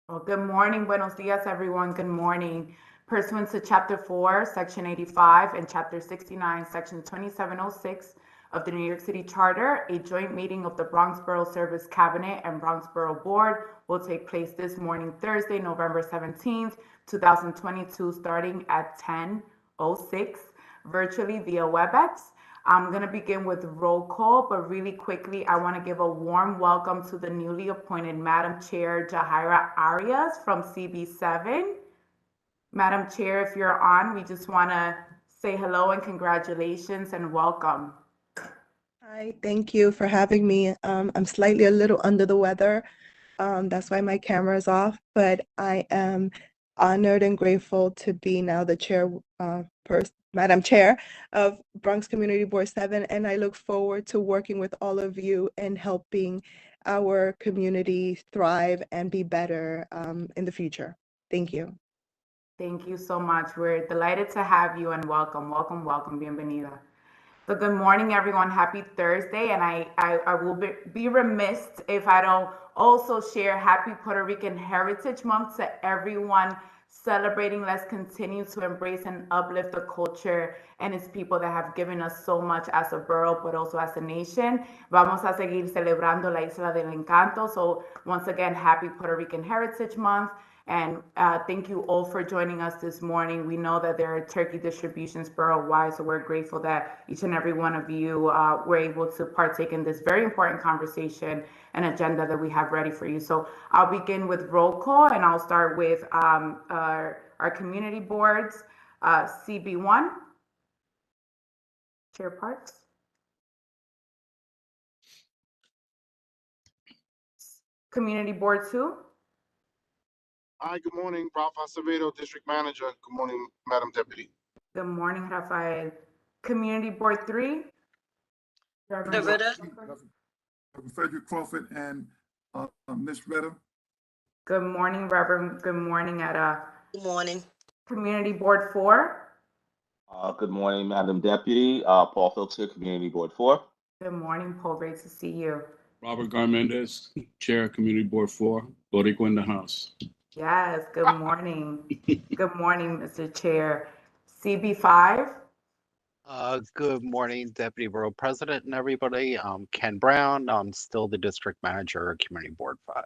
Well, good morning. Buenos dias, everyone. Good morning. Pursuant to Chapter 4, Section 85, and Chapter 69, Section 2706 of the New York City Charter, a joint meeting of the Bronx Borough Service Cabinet and Bronx Borough Board will take place this morning, Thursday, November 17th, 2022, starting at 10:06, virtually via WebEx. I'm going to begin with roll call, but really quickly, I want to give a warm welcome to the newly appointed Madam Chair, Jahaira Arias from CB7. Madam Chair, if you're on, we just want to say hello and congratulations and welcome. Hi, thank you for having me. I'm slightly a little under the weather. That's why my camera is off, but I am honored and grateful to be now the Madam Chair of Bronx Community Board 7, and I look forward to working with all of you and helping our community thrive and be better in the future. Thank you. Thank you so much. We're delighted to have you and welcome, welcome, welcome. Bienvenida. So good morning, everyone. Happy Thursday. And I will be remiss if I don't also share Happy Puerto Rican Heritage Month to everyone celebrating. Let's continue to embrace and uplift the culture and its people that have given us so much as a borough, but also as a nation. Vamos a seguir celebrando la Isla del Encanto. So once again, Happy Puerto Rican Heritage Month. And thank you all for joining us this morning. We know that there are turkey distributions borough-wide, so we're grateful that each and every one of you were able to partake in this very important conversation and agenda that we have ready for you. So I'll begin with roll call, and I'll start with our community boards. CB1, Chair Parks. Community Board 2. Hi, good morning. Ralph Acevedo, District Manager. Good morning, Madam Deputy. Good morning, Rafael. Community Board 3. Reverend Frederick Crawford and Ms. Ritter. Good morning, Reverend. Good morning, Etta. Good morning. Community Board 4. Good morning, Madam Deputy. Paul Filter, Community Board 4. Good morning, Paul. Great to see you. Robert Garmendez, Chair, Community Board 4, Boricua in the house. Yes, good morning. Good morning, Mr. Chair. CB5. Good morning, Deputy Borough President and everybody. Ken Brown. I'm still the District Manager of Community Board 5.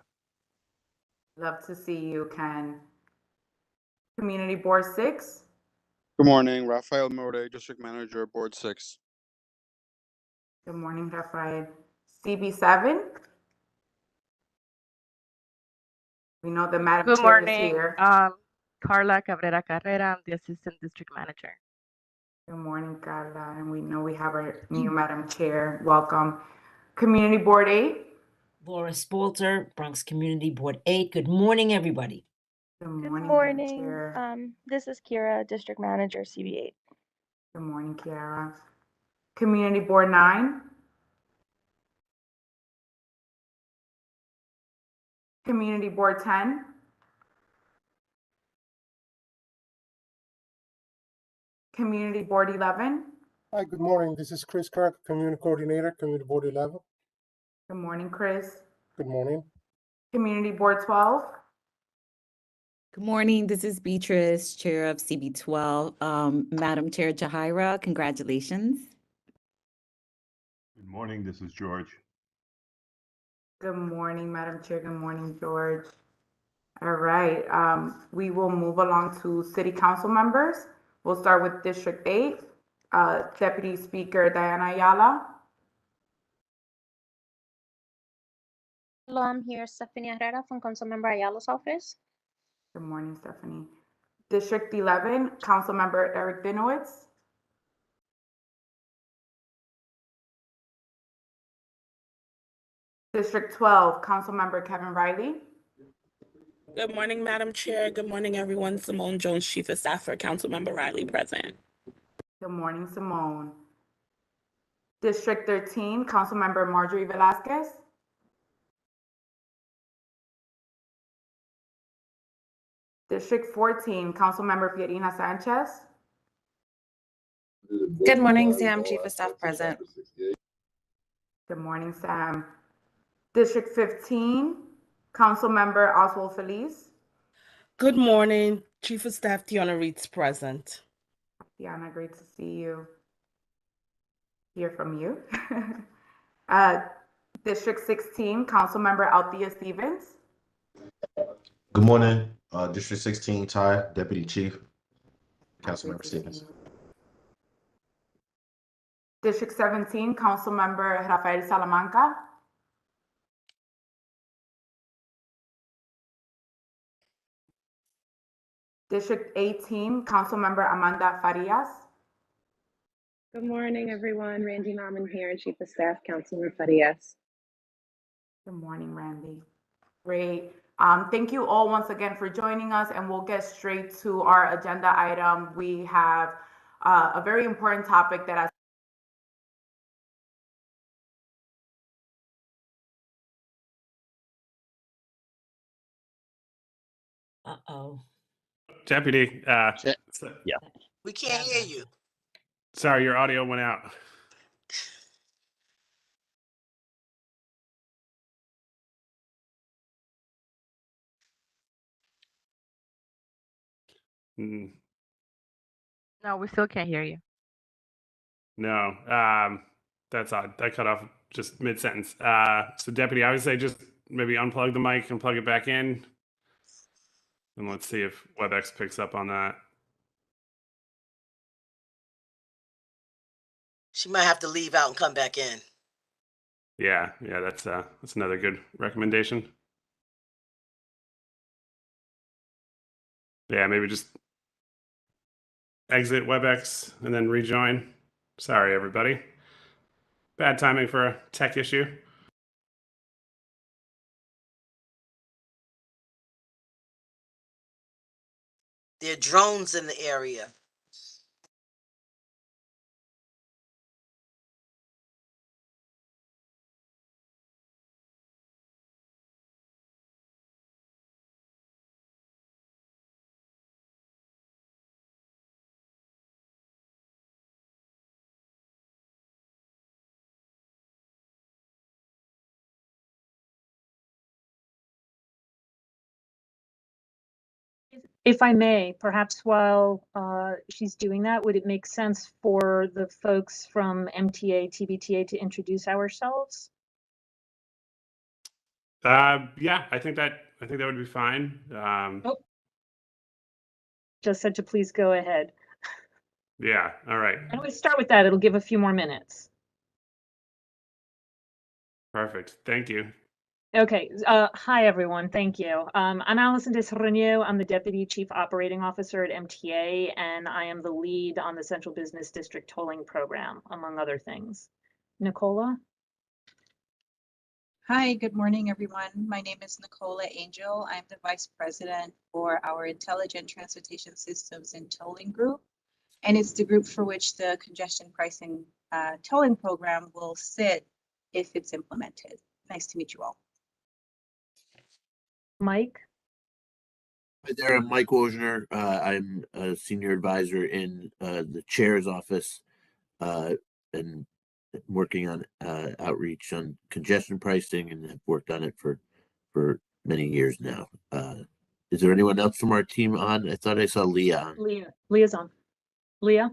Love to see you, Ken. Community Board 6. Good morning, Rafael More, District Manager, Board 6. Good morning, Rafael. CB7. We know the Madam Good Chair is morning. here. Carla Cabrera Carrera, I'm the Assistant District Manager. Good morning, Carla. And we know we have our new Madam Chair. Welcome. Community Board 8. Laura Spolter, Bronx Community Board 8. Good morning, everybody. Good Good morning, morning. Chair. This is Kira, District Manager, CB8. Good morning, Kiara. Community Board 9. Community Board 10. Community Board 11. Hi, good morning. This is Chris Kirk, Community Coordinator, Community Board 11. Good morning, Chris. Good morning. Community Board 12. Good morning. This is Beatrice, Chair of CB12. Madam Chair Jahaira, congratulations. Good morning. This is George. Good morning, Madam Chair. Good morning, George. All right. We will move along to City Council members. We'll start with District 8. Deputy Speaker Diana Ayala. Hello, I'm here, Stephanie Herrera from Councilmember Ayala's office. Good morning, Stephanie. District 11, Councilmember Eric Dinowitz. District 12, Councilmember Kevin Riley. Good morning, Madam Chair. Good morning, everyone. Simone Jones, Chief of Staff for Councilmember Riley, present. Good morning, Simone. District 13, Councilmember Marjorie Velasquez. District 14, Councilmember Pierina Sanchez. Good morning, Sam, Chief of Staff present. Good morning, Sam. District 15, Councilmember Oswald Feliz. Good morning, Chief of Staff Tiana Reed's present. Tiana, great to see you. Hear from you. District 16, Councilmember Althea Stevens. Good morning, District 16, Ty, Deputy Chief, Councilmember Great to see Stevens. you. District 17, Councilmember Rafael Salamanca. District 18, Councilmember Amanda Farias. Good morning, everyone. Randy Nauman here, Chief of Staff, Councilmember Farias. Good morning, Randy. Great. Thank you all once again for joining us, and we'll get straight to our agenda item. We have a very important topic that has Uh-oh. Deputy, Yeah. We can't hear you. sorry, your audio went out. Mm, No, we still can't hear you. no, that's odd. That cut off just mid-sentence. So Deputy, I would say just maybe unplug the mic and plug it back in. And let's see if WebEx picks up on that. She might have to leave out and come back in. Yeah, that's another good recommendation. Yeah, maybe just exit WebEx and then rejoin. Sorry, everybody. Bad timing for a tech issue. There are drones in the area. If I may, perhaps while she's doing that, would it make sense for the folks from MTA, TBTA to introduce ourselves? Yeah, I think that would be fine. Just said to please go ahead. Yeah, all right. Why don't we start with that? It'll give a few more minutes. Perfect. Thank you. Okay. Hi, everyone. Thank you. I'm Allison Desrenieux. I'm the Deputy Chief Operating Officer at MTA, and I am the lead on the Central Business District Tolling Program, among other things. Nicola? Hi, good morning, everyone. My name is Nicola Angel. I'm the Vice President for our Intelligent Transportation Systems and Tolling Group. And it's the group for which the congestion pricing tolling program will sit if it's implemented. Nice to meet you all. Mike? Hi there, I'm Mike Wozner. I'm a senior advisor in the chair's office and working on outreach on congestion pricing, and have worked on it for many years now. Is there anyone else from our team on? I thought I saw Leah on. Leah's on. Leah?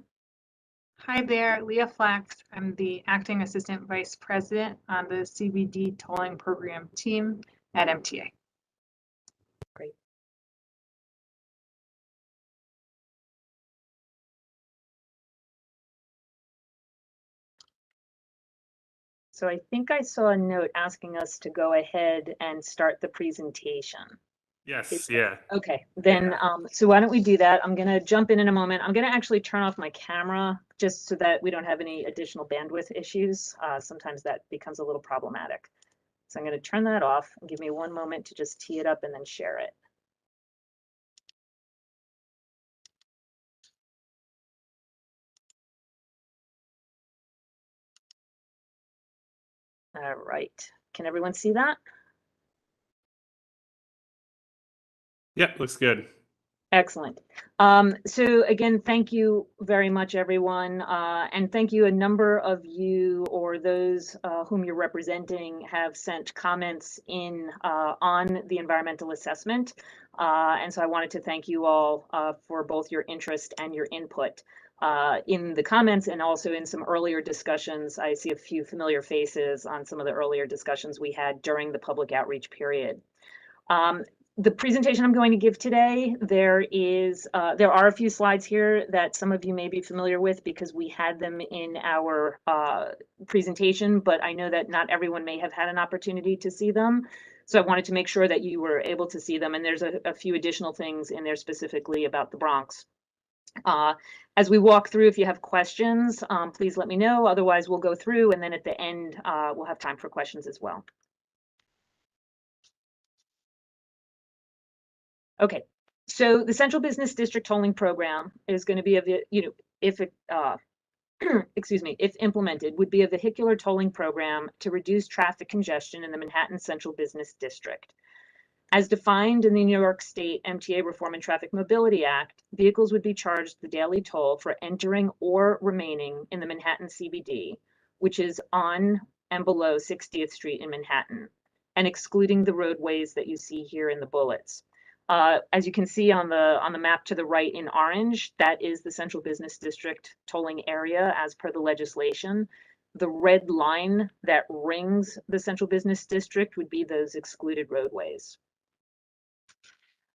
Hi there, Leah Flax. I'm the Acting Assistant Vice President on the CBD Tolling Program team at MTA. Great. So I think I saw a note asking us to go ahead and start the presentation. Yes, yeah. Okay, then, so why don't we do that? I'm gonna jump in a moment. I'm gonna actually turn off my camera just so that we don't have any additional bandwidth issues. Sometimes that becomes a little problematic. So I'm gonna turn that off and give me one moment to just tee it up and then share it. All right, can everyone see that? Yep, looks good. Excellent. So again, thank you very much, everyone. And thank you. A number of you or those whom you're representing have sent comments in on the environmental assessment. And so I wanted to thank you all for both your interest and your input. In the comments and also in some earlier discussions, I see a few familiar faces on some of the earlier discussions we had during the public outreach period. The presentation I'm going to give today, there are a few slides here that some of you may be familiar with because we had them in our presentation, but I know that not everyone may have had an opportunity to see them. So I wanted to make sure that you were able to see them. And there's a few additional things in there specifically about the Bronx. As we walk through, if you have questions, please let me know. Otherwise, we'll go through, and then at the end, we'll have time for questions as well. Okay, so the Central Business District Tolling Program is going to be if it, excuse me, if implemented, would be a vehicular tolling program to reduce traffic congestion in the Manhattan Central Business District. As defined in the New York State MTA Reform and Traffic Mobility Act, vehicles would be charged the daily toll for entering or remaining in the Manhattan CBD, which is on and below 60th Street in Manhattan, and excluding the roadways that you see here in the bullets. As you can see on the map to the right in orange, that is the Central Business District tolling area as per the legislation. The red line that rings the Central Business District would be those excluded roadways.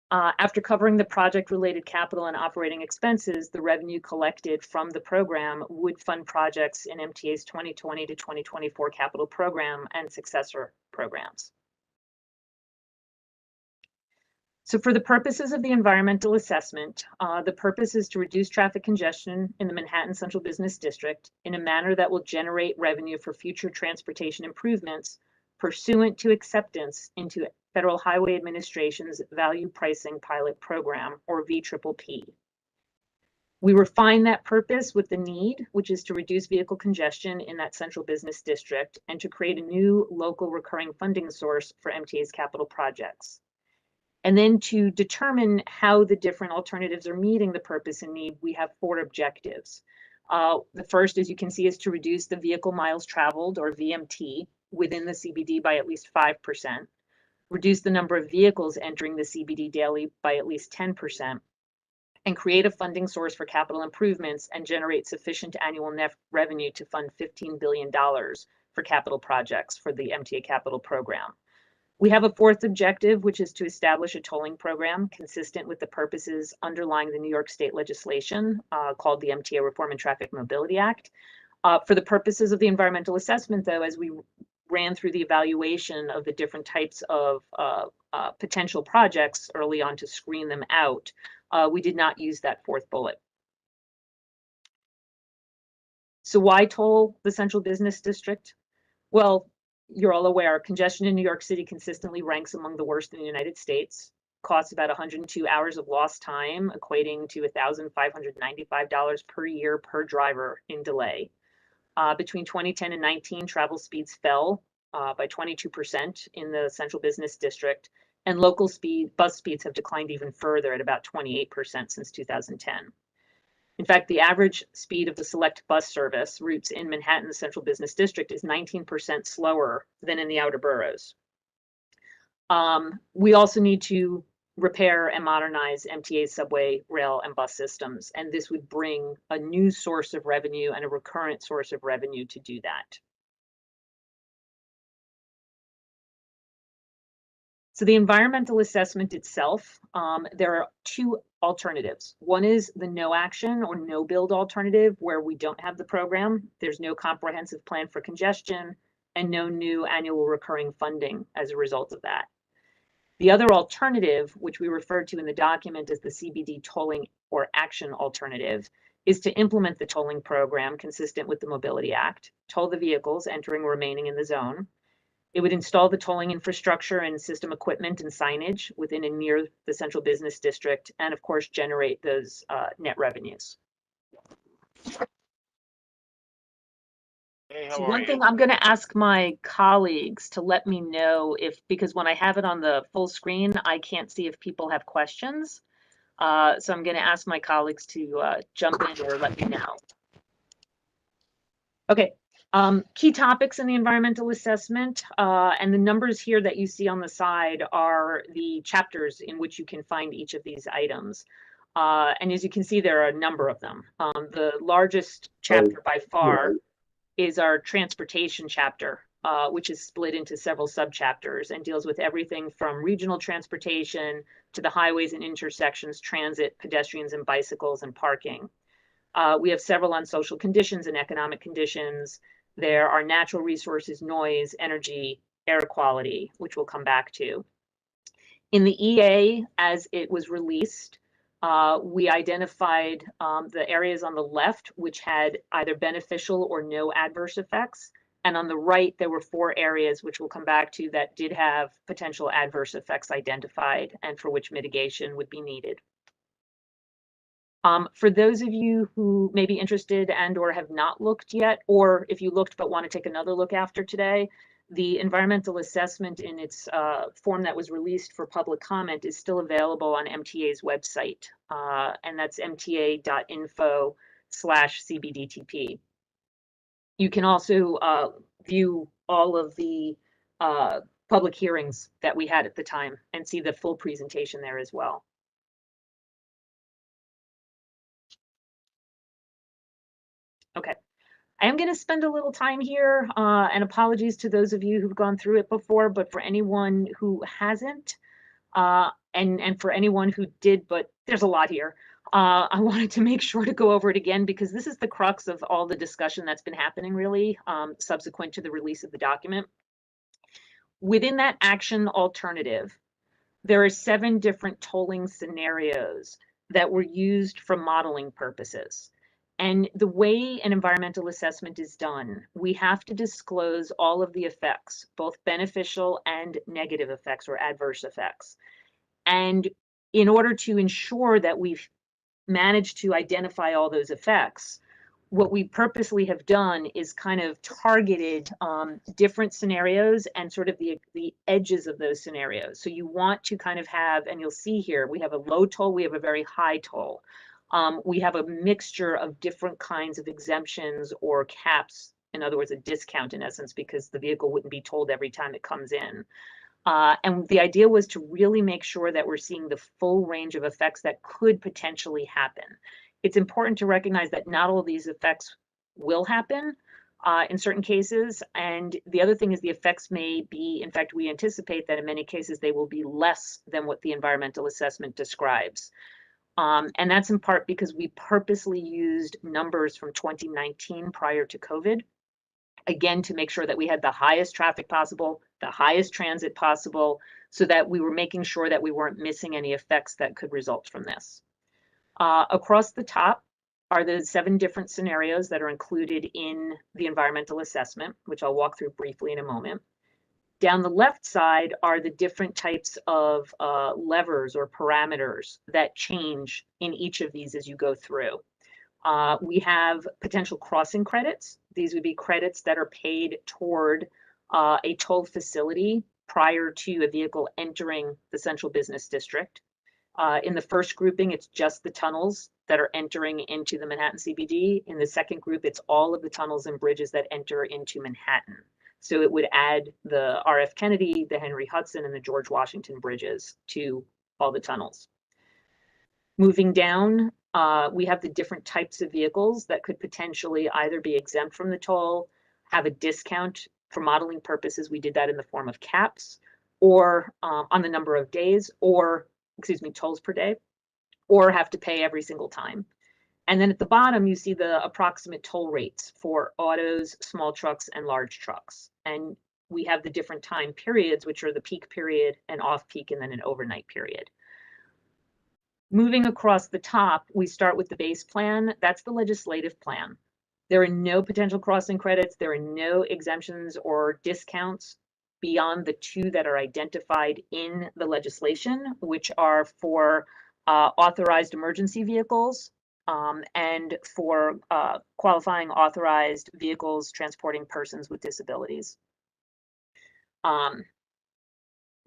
After covering the project-related capital and operating expenses, the revenue collected from the program would fund projects in MTA's 2020 to 2024 capital program and successor programs. So for the purposes of the environmental assessment, the purpose is to reduce traffic congestion in the Manhattan Central Business District in a manner that will generate revenue for future transportation improvements pursuant to acceptance into Federal Highway Administration's Value Pricing Pilot Program, or VPPP. We refine that purpose with the need, which is to reduce vehicle congestion in that central business district and to create a new local recurring funding source for MTA's capital projects. And then to determine how the different alternatives are meeting the purpose and need, we have 4 objectives. The first, as you can see, is to reduce the vehicle miles traveled, or VMT, within the CBD by at least 5%, reduce the number of vehicles entering the CBD daily by at least 10%, and create a funding source for capital improvements and generate sufficient annual net revenue to fund $15 billion for capital projects for the MTA capital program. We have a 4th objective, which is to establish a tolling program consistent with the purposes underlying the New York State legislation called the MTA Reform and Traffic Mobility Act. For the purposes of the environmental assessment, though, as we ran through the evaluation of the different types of potential projects early on to screen them out, we did not use that 4th bullet. So why toll the Central Business District? Well, you're all aware, congestion in New York City consistently ranks among the worst in the United States, costs about 102 hours of lost time, equating to $1,595 per year per driver in delay. Between 2010 and 19, travel speeds fell by 22% in the Central Business District, and local bus speeds have declined even further at about 28% since 2010. In fact, the average speed of the select bus service routes in Manhattan's Central Business District is 19% slower than in the outer boroughs. We also need to repair and modernize MTA's subway, rail, and bus systems, and this would bring a new source of revenue and a recurrent source of revenue to do that. So the environmental assessment itself, there are 2 alternatives. One is the no action or no build alternative, where we don't have the program. There's no comprehensive plan for congestion and no new annual recurring funding as a result of that. The other alternative, which we referred to in the document as the CBD tolling or action alternative, is to implement the tolling program consistent with the Mobility Act, toll the vehicles entering or remaining in the zone. It would install the tolling infrastructure and system equipment and signage within and near the Central Business District, and of course, generate those net revenues. Hey, So how are one you? thing I'm going to ask my colleagues to let me know if, because when I have it on the full screen, I can't see if people have questions. So I'm going to ask my colleagues to jump in or let me know. Okay, key topics in the environmental assessment, and the numbers here that you see on the side are the chapters in which you can find each of these items. And as you can see, there are a number of them. The largest chapter by far is our transportation chapter, which is split into several subchapters and deals with everything from regional transportation to the highways and intersections, transit, pedestrians and bicycles, and parking. We have several on social conditions and economic conditions. There are natural resources, noise, energy, air quality, which we'll come back to. In the EA, as it was released, we identified the areas on the left which had either beneficial or no adverse effects. And on the right, there were 4 areas which we'll come back to that did have potential adverse effects identified and for which mitigation would be needed. For those of you who may be interested and or have not looked yet, or if you looked but want to take another look after today, the environmental assessment in its form that was released for public comment is still available on MTA's website, and that's mta.info/cbdtp. You can also view all of the public hearings that we had at the time and see the full presentation there as well. Okay, I am going to spend a little time here, and apologies to those of you who've gone through it before, but for anyone who hasn't, and for anyone who did, but there's a lot here, I wanted to make sure to go over it again because this is the crux of all the discussion that's been happening really subsequent to the release of the document. Within that action alternative, there are 7 different tolling scenarios that were used for modeling purposes. And the way an environmental assessment is done, we have to disclose all of the effects, both beneficial and negative effects or adverse effects. And in order to ensure that we've managed to identify all those effects, what we purposely have done is kind of targeted different scenarios and sort of the edges of those scenarios. So you want to kind of have, and you'll see here, we have a low toll, we have a very high toll. We have a mixture of different kinds of exemptions or caps, in other words, a discount in essence, because the vehicle wouldn't be tolled every time it comes in. And the idea was to really make sure that we're seeing the full range of effects that could potentially happen. It's important to recognize that not all of these effects will happen in certain cases. And the other thing is the effects may be, in fact, we anticipate that in many cases they will be less than what the environmental assessment describes. And that's in part because we purposely used numbers from 2019 prior to COVID, again, to make sure that we had the highest traffic possible, the highest transit possible, so that we were making sure that we weren't missing any effects that could result from this. Across the top are the 7 different scenarios that are included in the environmental assessment, which I'll walk through briefly in a moment. Down the left side are the different types of levers or parameters that change in each of these as you go through. We have potential crossing credits. These would be credits that are paid toward a toll facility prior to a vehicle entering the central business district. In the first grouping, it's just the tunnels that are entering into the Manhattan CBD. In the second group, it's all of the tunnels and bridges that enter into Manhattan. So it would add the RF Kennedy, the Henry Hudson, and the George Washington bridges to all the tunnels. Moving down, we have the different types of vehicles that could potentially either be exempt from the toll, have a discount for modeling purposes. We did that in the form of caps, or on the number of days, or tolls per day, or have to pay every single time. And then at the bottom, you see the approximate toll rates for autos, small trucks, and large trucks. And we have the different time periods, which are the peak period, an off-peak, and then an overnight period. Moving across the top, we start with the base plan. That's the legislative plan. There are no potential crossing credits. There are no exemptions or discounts beyond the 2 that are identified in the legislation, which are for authorized emergency vehicles and for qualifying authorized vehicles transporting persons with disabilities.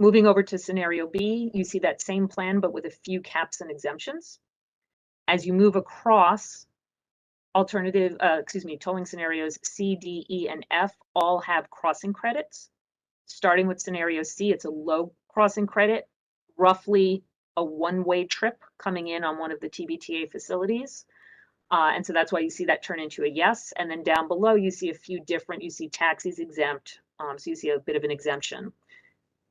Moving over to scenario B, you see that same plan, but with a few caps and exemptions. As you move across, tolling scenarios C, D, E, and F all have crossing credits. Starting with scenario C, it's a low crossing credit, roughly a one-way trip coming in on one of the TBTA facilities. And so that's why you see that turn into a yes. And then down below, you see a few different, you see taxis exempt. So you see a bit of an exemption.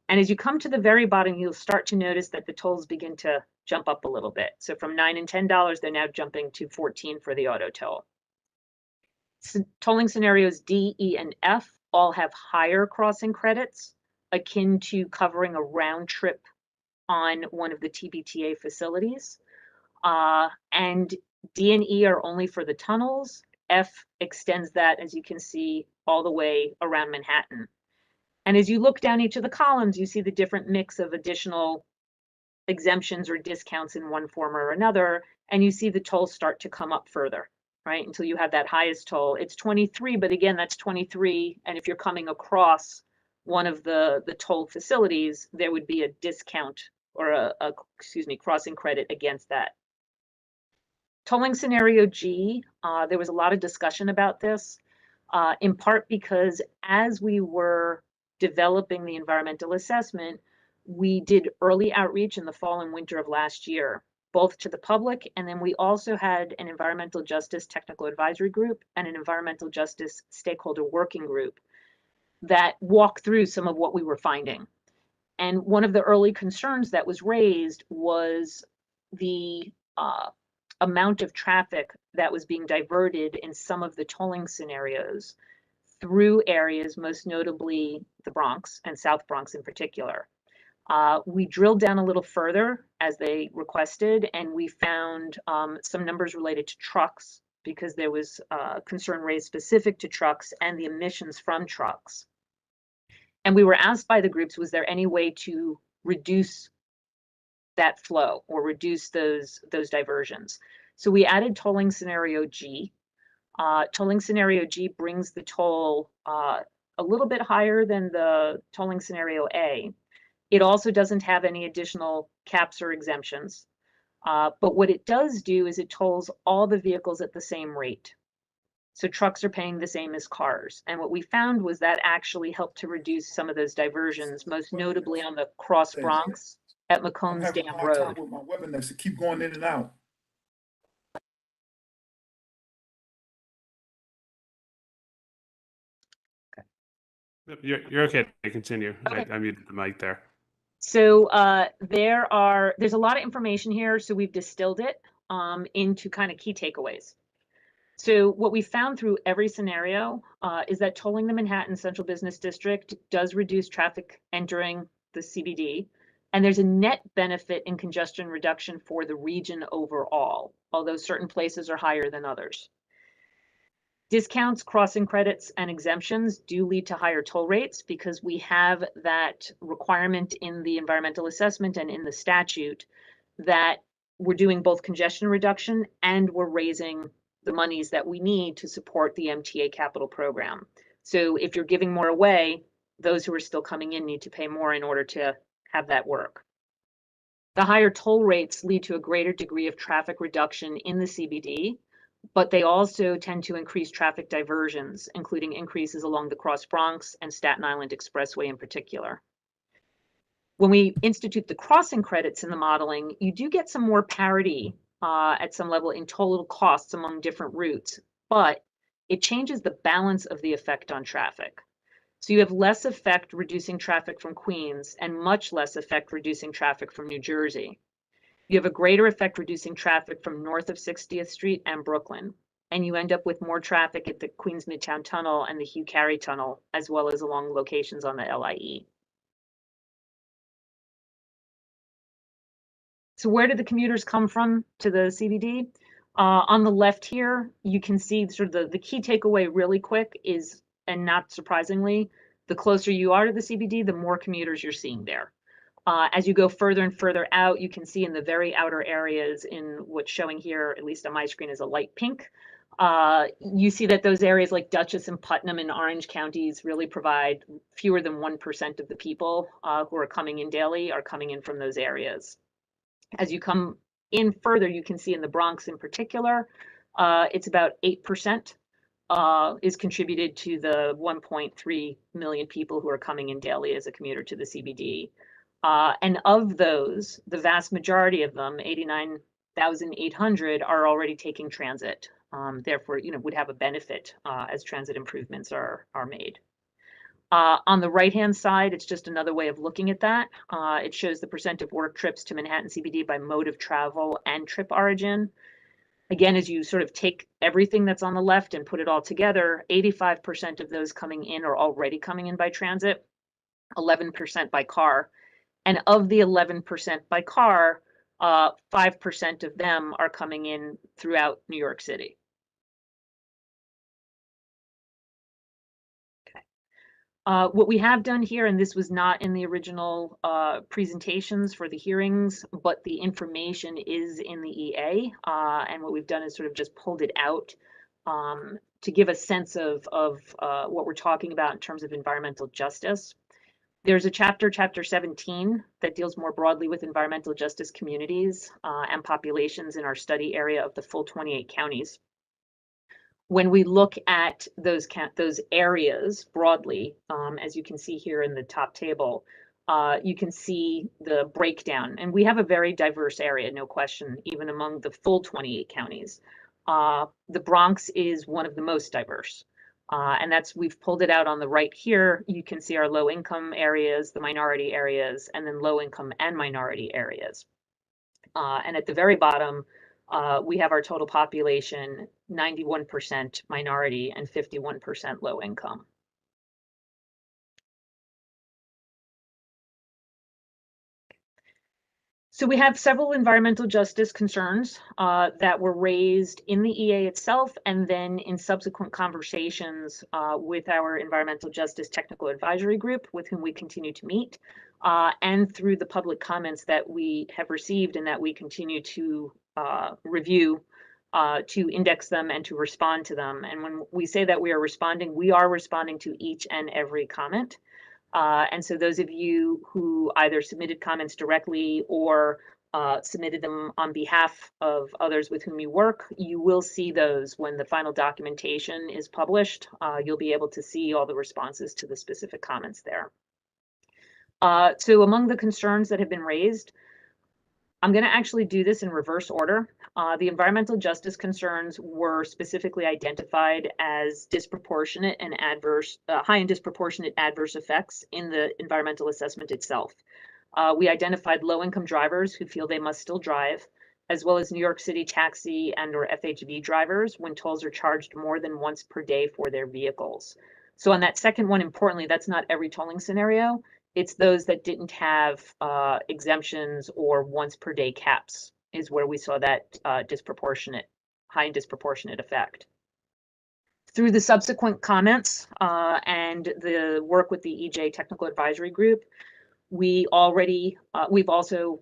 And as you come to the very bottom, you'll start to notice that the tolls begin to jump up a little bit. So from $9 and $10, they're now jumping to $14 for the auto toll. Tolling scenarios D, E, and F all have higher crossing credits, akin to covering a round trip on one of the TBTA facilities. And D and E are only for the tunnels. F extends that, as you can see, all the way around Manhattan. And as you look down each of the columns, you see the different mix of additional exemptions or discounts in one form or another, and you see the tolls start to come up further, right? Until you have that highest toll. It's 23, but again, that's 23. And if you're coming across one of the toll facilities, there would be a discount or a crossing credit against that. Tolling scenario G, there was a lot of discussion about this, in part because as we were developing the environmental assessment, we did early outreach in the fall and winter of last year, both to the public, and then we also had an environmental justice technical advisory group and an environmental justice stakeholder working group that walked through some of what we were finding. And one of the early concerns that was raised was the amount of traffic that was being diverted in some of the tolling scenarios through areas, most notably the Bronx and South Bronx in particular. We drilled down a little further as they requested, and we found some numbers related to trucks because there was concern raised specific to trucks and the emissions from trucks. And we were asked by the groups, was there any way to reduce that flow or reduce those diversions? So we added tolling scenario G. Tolling scenario G brings the toll a little bit higher than the tolling scenario A. It also doesn't have any additional caps or exemptions. But what it does do is it tolls all the vehicles at the same rate. So trucks are paying the same as cars. And what we found was that actually helped to reduce some of those diversions, most notably on the Cross Bronx at McCombs Dam Road. With my webinars to keep going in and out. You're okay to continue. Okay. I muted the mic there. So there's a lot of information here. So we've distilled it into kind of key takeaways. So what we found through every scenario is that tolling the Manhattan Central Business District does reduce traffic entering the CBD. And there's a net benefit in congestion reduction for the region overall, although certain places are higher than others. Discounts, crossing credits, and exemptions do lead to higher toll rates because we have that requirement in the environmental assessment and in the statute that we're doing both congestion reduction and we're raising the monies that we need to support the MTA capital program. So if you're giving more away, those who are still coming in need to pay more in order to have that work. The higher toll rates lead to a greater degree of traffic reduction in the CBD, but they also tend to increase traffic diversions, including increases along the Cross Bronx and Staten Island Expressway in particular. When we institute the crossing credits in the modeling, you do get some more parity at some level in total costs among different routes, but it changes the balance of the effect on traffic. So you have less effect reducing traffic from Queens and much less effect reducing traffic from New Jersey. You have a greater effect reducing traffic from north of 60th Street and Brooklyn, and you end up with more traffic at the Queens Midtown Tunnel and the Hugh Carey Tunnel, as well as along locations on the LIE. So where did the commuters come from to the CBD? On the left here, you can see sort of the key takeaway really quick is, and not surprisingly, the closer you are to the CBD, the more commuters you're seeing there. As you go further and further out, you can see in the very outer areas in what's showing here, at least on my screen, is a light pink. You see that those areas like Dutchess and Putnam and Orange counties really provide fewer than 1% of the people who are coming in daily are coming in from those areas. As you come in further, you can see in the Bronx in particular, it's about 8% is contributed to the 1.3 million people who are coming in daily as a commuter to the CBD. And of those, the vast majority of them, 89,800, are already taking transit. Therefore, would have a benefit as transit improvements are made. On the right-hand side, it's just another way of looking at that. It shows the percent of work trips to Manhattan CBD by mode of travel and trip origin. Again, as you sort of take everything that's on the left and put it all together, 85% of those coming in are already coming in by transit, 11% by car. And of the 11% by car, 5% of them are coming in throughout New York City. What we have done here, and this was not in the original presentations for the hearings, but the information is in the EA, and what we've done is sort of just pulled it out to give a sense of what we're talking about in terms of environmental justice. There's a chapter 17, that deals more broadly with environmental justice communities and populations in our study area of the full 28 counties. When we look at those areas broadly, as you can see here in the top table, you can see the breakdown. And we have a very diverse area, no question, even among the full 28 counties. The Bronx is one of the most diverse. And we've pulled it out on the right here. You can see our low income areas, the minority areas, and then low income and minority areas. And at the very bottom, we have our total population, 91% minority and 51% low income. So we have several environmental justice concerns that were raised in the EA itself and then in subsequent conversations with our environmental justice technical advisory group, with whom we continue to meet, and through the public comments that we have received and that we continue to review, to index them and to respond to them. And when we say that we are responding to each and every comment. And so those of you who either submitted comments directly or submitted them on behalf of others with whom you work, you will see those when the final documentation is published. You'll be able to see all the responses to the specific comments there. So among the concerns that have been raised, I'm going to actually do this in reverse order. The environmental justice concerns were specifically identified as disproportionate and high and disproportionate adverse effects in the environmental assessment itself. We identified low-income drivers who feel they must still drive, as well as New York City taxi and/or FHV drivers when tolls are charged more than once per day for their vehicles. So on that second one, importantly, that's not every tolling scenario. It's those that didn't have exemptions or once per day caps is where we saw that high and disproportionate effect. Through the subsequent comments and the work with the EJ Technical Advisory Group, we've also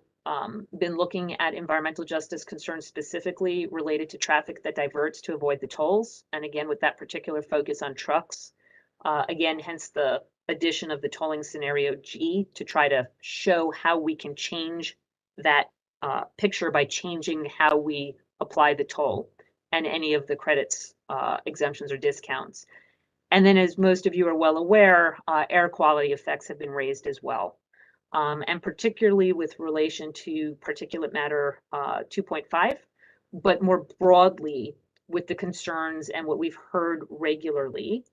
been looking at environmental justice concerns specifically related to traffic that diverts to avoid the tolls. And again, with that particular focus on trucks, again, hence the addition of the tolling scenario G to try to show how we can change that picture by changing how we apply the toll and any of the credits, exemptions, or discounts. And then, as most of you are well aware, air quality effects have been raised as well. And particularly with relation to particulate matter 2.5, but more broadly with the concerns and what we've heard regularly,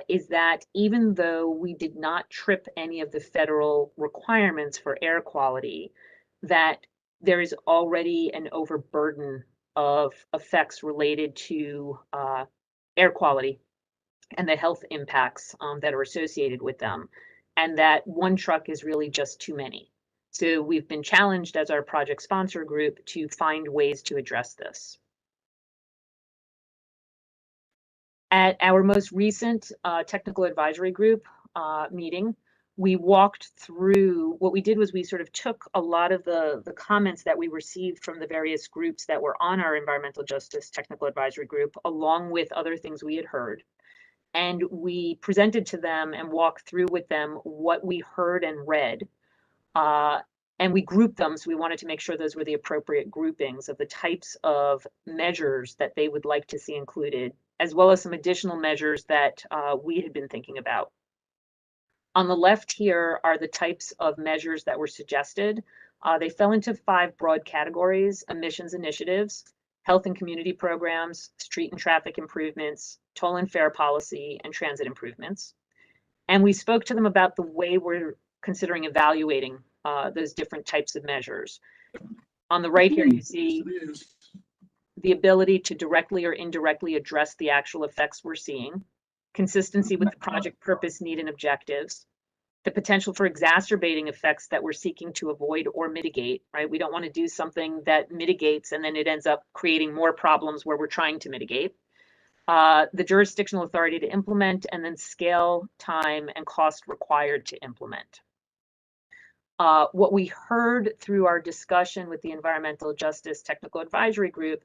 is that even though we did not trip any of the federal requirements for air quality, that there is already an overburden of effects related to air quality and the health impacts that are associated with them, and that one truck is really just too many. So we've been challenged as our project sponsor group to find ways to address this. At our most recent technical advisory group meeting, we walked through, what we did was we sort of took a lot of the comments that we received from the various groups that were on our environmental justice technical advisory group, along with other things we had heard. And we presented to them and walked through with them what we heard and read. And we grouped them, so we wanted to make sure those were the appropriate groupings of the types of measures that they would like to see included, as well as some additional measures that we had been thinking about. On the left here are the types of measures that were suggested. They fell into 5 broad categories: emissions initiatives, health and community programs, street and traffic improvements, toll and fare policy, and transit improvements. And we spoke to them about the way we're considering evaluating those different types of measures. On the right here, you see the ability to directly or indirectly address the actual effects we're seeing, consistency with the project purpose, need, and objectives, the potential for exacerbating effects that we're seeking to avoid or mitigate, right? We don't want to do something that mitigates and then it ends up creating more problems where we're trying to mitigate. The jurisdictional authority to implement, and then scale, time, and cost required to implement. What we heard through our discussion with the Environmental Justice Technical Advisory Group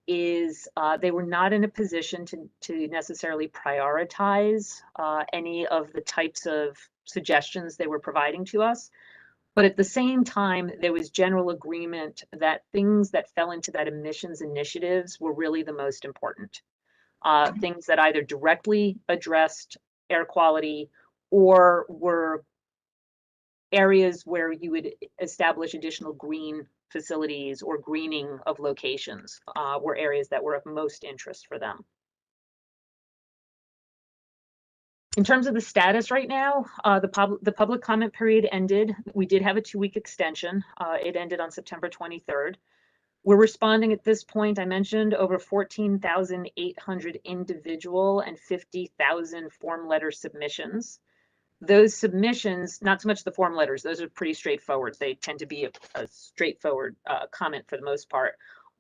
is they were not in a position to necessarily prioritize any of the types of suggestions they were providing to us. But at the same time, there was general agreement that things that fell into that emissions initiatives were really the most important. Things that either directly addressed air quality or were areas where you would establish additional green facilities or greening of locations were areas that were of most interest for them. In terms of the status right now, the public comment period ended. We did have a 2-week extension. It ended on September 23rd. We're responding at this point, I mentioned, over 14,800 individual and 50,000 form letter submissions. Those submissions, not so much the form letters, those are pretty straightforward. They tend to be a straightforward comment for the most part.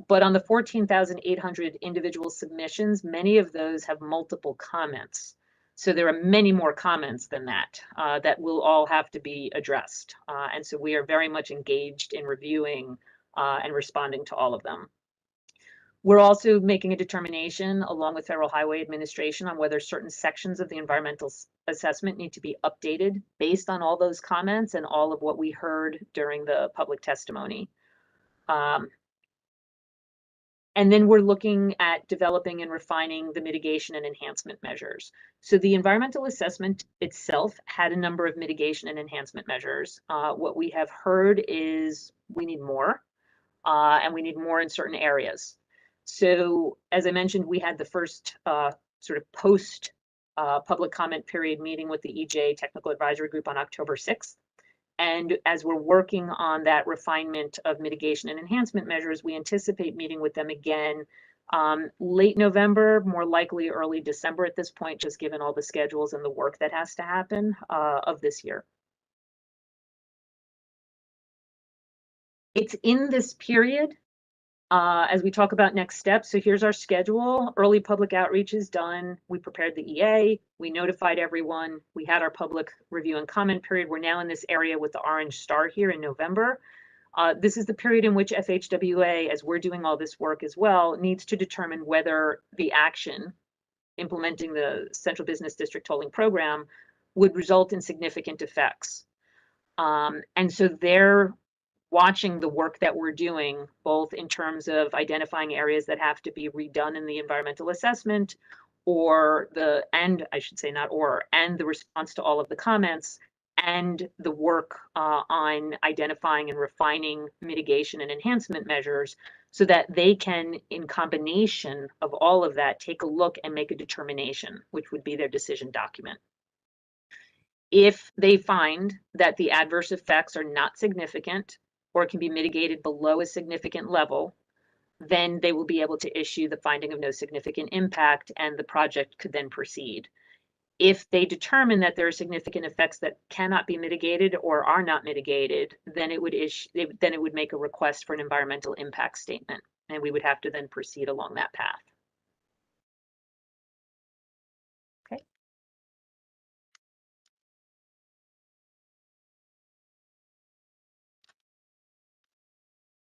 But on the 14,800 individual submissions, many of those have multiple comments. So there are many more comments than that that will all have to be addressed. And so we are very much engaged in reviewing and responding to all of them. We're also making a determination, along with Federal Highway Administration, on whether certain sections of the environmental assessment need to be updated based on all those comments and all of what we heard during the public testimony. And then we're looking at developing and refining the mitigation and enhancement measures. So the environmental assessment itself had a number of mitigation and enhancement measures. What we have heard is we need more, and we need more in certain areas. So as I mentioned, we had the first sort of post public comment period meeting with the EJ Technical Advisory Group on October 6th. And as we're working on that refinement of mitigation and enhancement measures, we anticipate meeting with them again late November, more likely early December at this point, just given all the schedules and the work that has to happen of this year. It's in this period as we talk about next steps. So here's our schedule. Early public outreach is done. We prepared the EA. We notified everyone. We had our public review and comment period. We're now in this area with the orange star here in November. This is the period in which FHWA, as we're doing all this work as well, needs to determine whether the action implementing the Central Business District tolling program would result in significant effects. And so they're watching the work that we're doing, both in terms of identifying areas that have to be redone in the environmental assessment, and the response to all of the comments, and the work on identifying and refining mitigation and enhancement measures, so that they can, in combination of all of that, take a look and make a determination, which would be their decision document. If they find that the adverse effects are not significant, or can be mitigated below a significant level, then they will be able to issue the finding of no significant impact, and the project could then proceed. If they determine that there are significant effects that cannot be mitigated or are not mitigated, then it would make a request for an environmental impact statement, and we would have to then proceed along that path. Okay.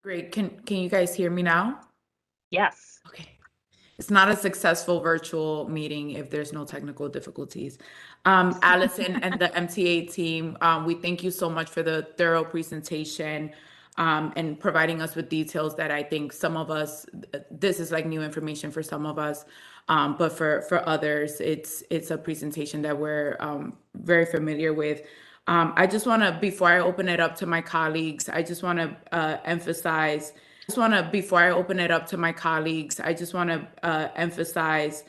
Great. Can you guys hear me now? Yes. Okay. It's not a successful virtual meeting if there's no technical difficulties. Allison and the MTA team, we thank you so much for the thorough presentation and providing us with details that I think some of us, this is like new information for some of us, but for others, it's a presentation that we're very familiar with. I just want to, before I open it up to my colleagues, I just want to emphasize before I open it up to my colleagues, I just want to emphasize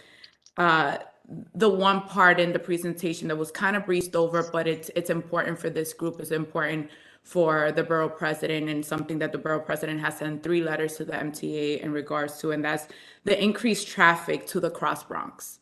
the one part in the presentation that was kind of breezed over, but it's important for this group, it's important for the borough president, and something that the borough president has sent 3 letters to the MTA in regards to, and that's the increased traffic to the Cross Bronx.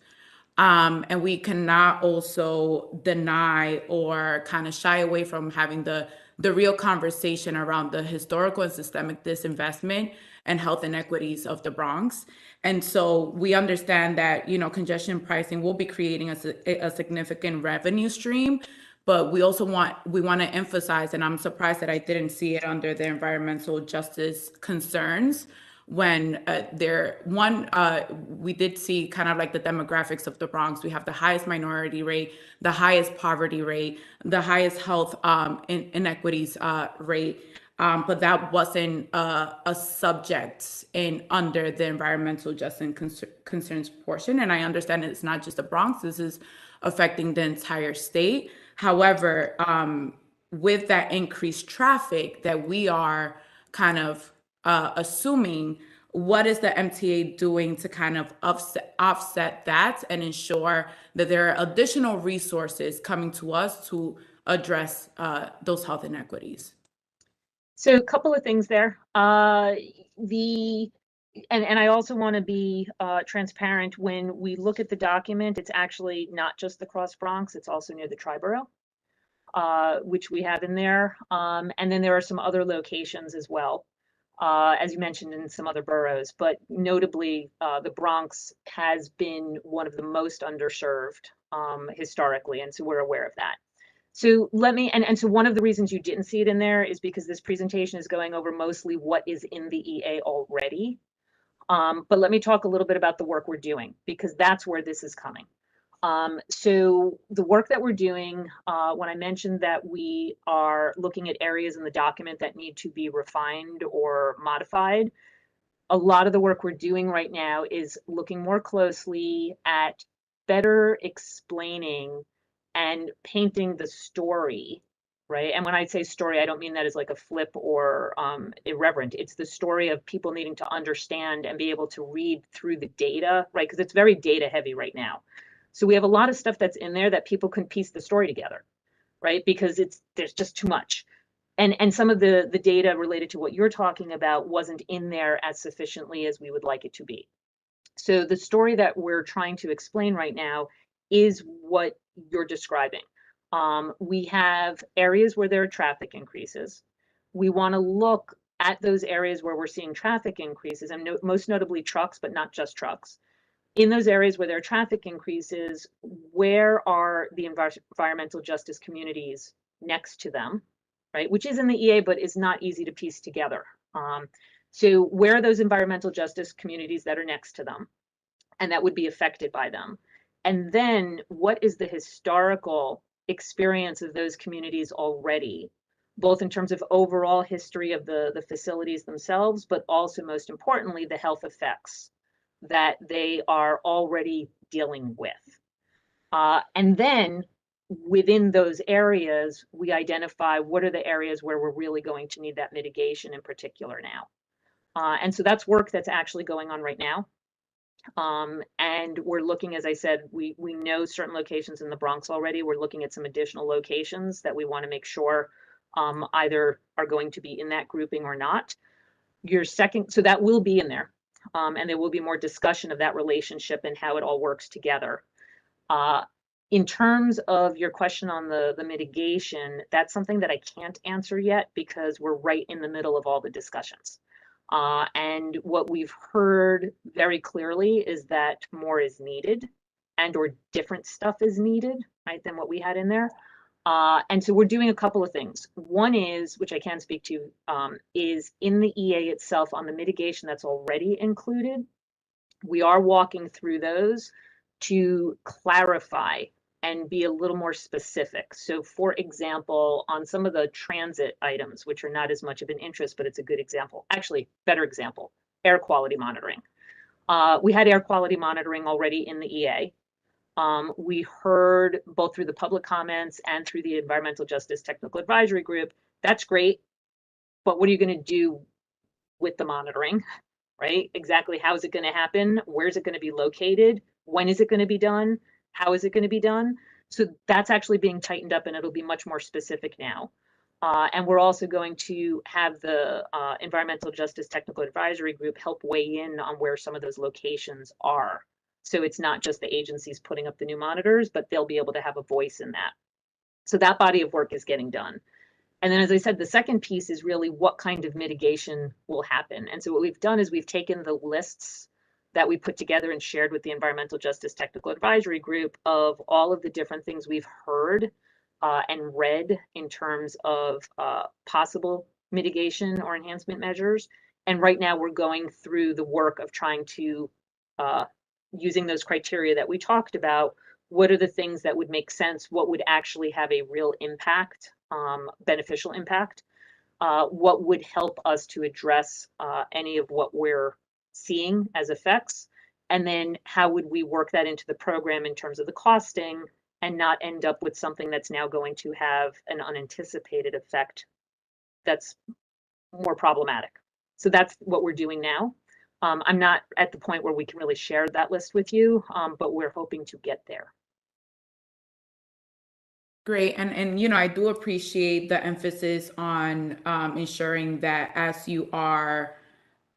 And we cannot also deny or kind of shy away from having the real conversation around the historical and systemic disinvestment and health inequities of the Bronx. And so we understand that, you know, congestion pricing will be creating a significant revenue stream, but we also want to emphasize, and I'm surprised that I didn't see it under the environmental justice concerns, when we did see kind of like the demographics of the Bronx. We have the highest minority rate, the highest poverty rate, the highest health inequities rate, but that wasn't a subject under the environmental justice concerns portion. And I understand it's not just the Bronx, this is affecting the entire state. However, with that increased traffic that we are kind of assuming, what is the MTA doing to kind of offset that and ensure that there are additional resources coming to us to address those health inequities? So a couple of things there. And I also want to be transparent. When we look at the document, it's actually not just the Cross Bronx, it's also near the Tri-Borough, which we have in there. And then there are some other locations as well, as you mentioned, in some other boroughs, but notably the Bronx has been one of the most underserved historically, and so we're aware of that. So let me, and so one of the reasons you didn't see it in there is because this presentation is going over mostly what is in the EA already. But let me talk a little bit about the work we're doing, because that's where this is coming. So the work that we're doing, when I mentioned that we are looking at areas in the document that need to be refined or modified, a lot of the work we're doing right now is looking more closely at better explaining and painting the story, right? And when I say story, I don't mean that as like a flip or irreverent. It's the story of people needing to understand and be able to read through the data, right? Because it's very data heavy right now. So we have a lot of stuff that's in there that people can piece the story together, right? Because there's just too much. And some of the data related to what you're talking about wasn't in there as sufficiently as we would like it to be. So the story that we're trying to explain right now is what you're describing. We have areas where there are traffic increases. We want to look at those areas where we're seeing traffic increases, and most notably trucks, but not just trucks. In those areas where there are traffic increases, where are the environmental justice communities next to them, right? Which is in the EA, but is not easy to piece together. So where are those environmental justice communities that are next to them and that would be affected by them? And then what is the historical experience of those communities already, both in terms of overall history of the facilities themselves, but also most importantly, the health effects that they are already dealing with. And then within those areas, we identify what are the areas where we're really going to need that mitigation in particular now. And so that's work that's actually going on right now. And we're looking, as I said, we know certain locations in the Bronx already. We're looking at some additional locations that we want to make sure either are going to be in that grouping or not. So that will be in there. And there will be more discussion of that relationship and how it all works together. In terms of your question on the mitigation, that's something that I can't answer yet because we're right in the middle of all the discussions. And what we've heard very clearly is that more is needed and or different stuff is needed, right, than what we had in there. And so we're doing a couple of things. One is, which I can speak to, is in the EA itself on the mitigation that's already included. We are walking through those to clarify and be a little more specific. So for example, on some of the transit items, which are not as much of an interest, but it's a good example, actually better example, air quality monitoring. We had air quality monitoring already in the EA. We heard both through the public comments and through the Environmental Justice Technical Advisory Group, that's great, but what are you going to do with the monitoring, right? Exactly how is it going to happen? Where is it going to be located? When is it going to be done? How is it going to be done? So that's actually being tightened up and it'll be much more specific now. And we're also going to have the Environmental Justice Technical Advisory Group help weigh in on where some of those locations are. So it's not just the agencies putting up the new monitors, but they'll be able to have a voice in that. So that body of work is getting done. And then, as I said, the second piece is really what kind of mitigation will happen. And so what we've done is we've taken the lists that we put together and shared with the Environmental Justice Technical Advisory Group of all of the different things we've heard and read in terms of possible mitigation or enhancement measures. And right now we're going through the work of trying to, using those criteria that we talked about, what are the things that would make sense? What would actually have a real impact, beneficial impact? What would help us to address any of what we're seeing as effects? And then how would we work that into the program in terms of the costing and not end up with something that's now going to have an unanticipated effect that's more problematic? So that's what we're doing now. I'm not at the point where we can really share that list with you, but we're hoping to get there. Great. And you know, I do appreciate the emphasis on ensuring that as you are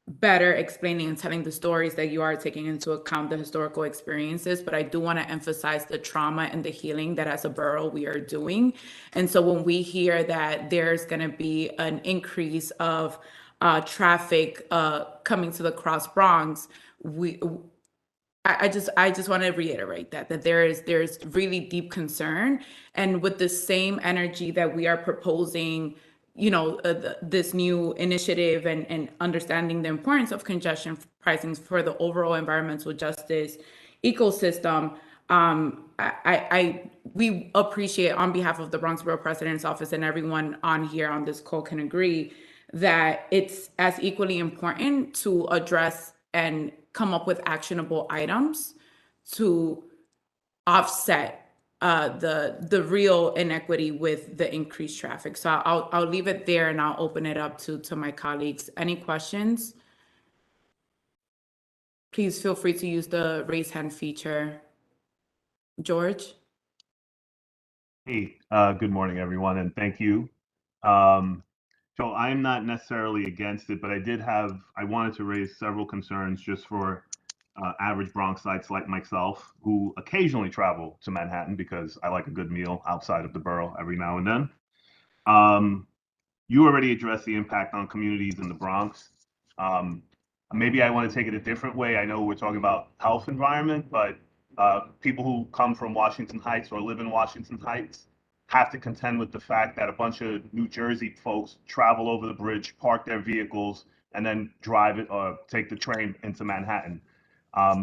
better explaining and telling the stories, that you are taking into account the historical experiences. But I do want to emphasize the trauma and the healing that as a borough we are doing. And so when we hear that there's going to be an increase of traffic coming to the Cross Bronx, I just want to reiterate that there's really deep concern, and with the same energy that we are proposing, you know, this new initiative and understanding the importance of congestion pricing for the overall environmental justice ecosystem. We appreciate, on behalf of the Bronx Borough President's Office and everyone on here on this call can agree that it's as equally important to address and come up with actionable items to offset the real inequity with the increased traffic. So I'll leave it there and I'll open it up to my colleagues. Any questions? Please feel free to use the raise hand feature. George? Hey, good morning, everyone, and thank you. So I'm not necessarily against it, but I wanted to raise several concerns just for average Bronxites like myself, who occasionally travel to Manhattan because I like a good meal outside of the borough every now and then. You already addressed the impact on communities in the Bronx. Maybe I want to take it a different way. I know we're talking about health environment, but people who come from Washington Heights or live in Washington Heights have to contend with the fact that a bunch of New Jersey folks travel over the bridge, park their vehicles, and then drive it or take the train into Manhattan.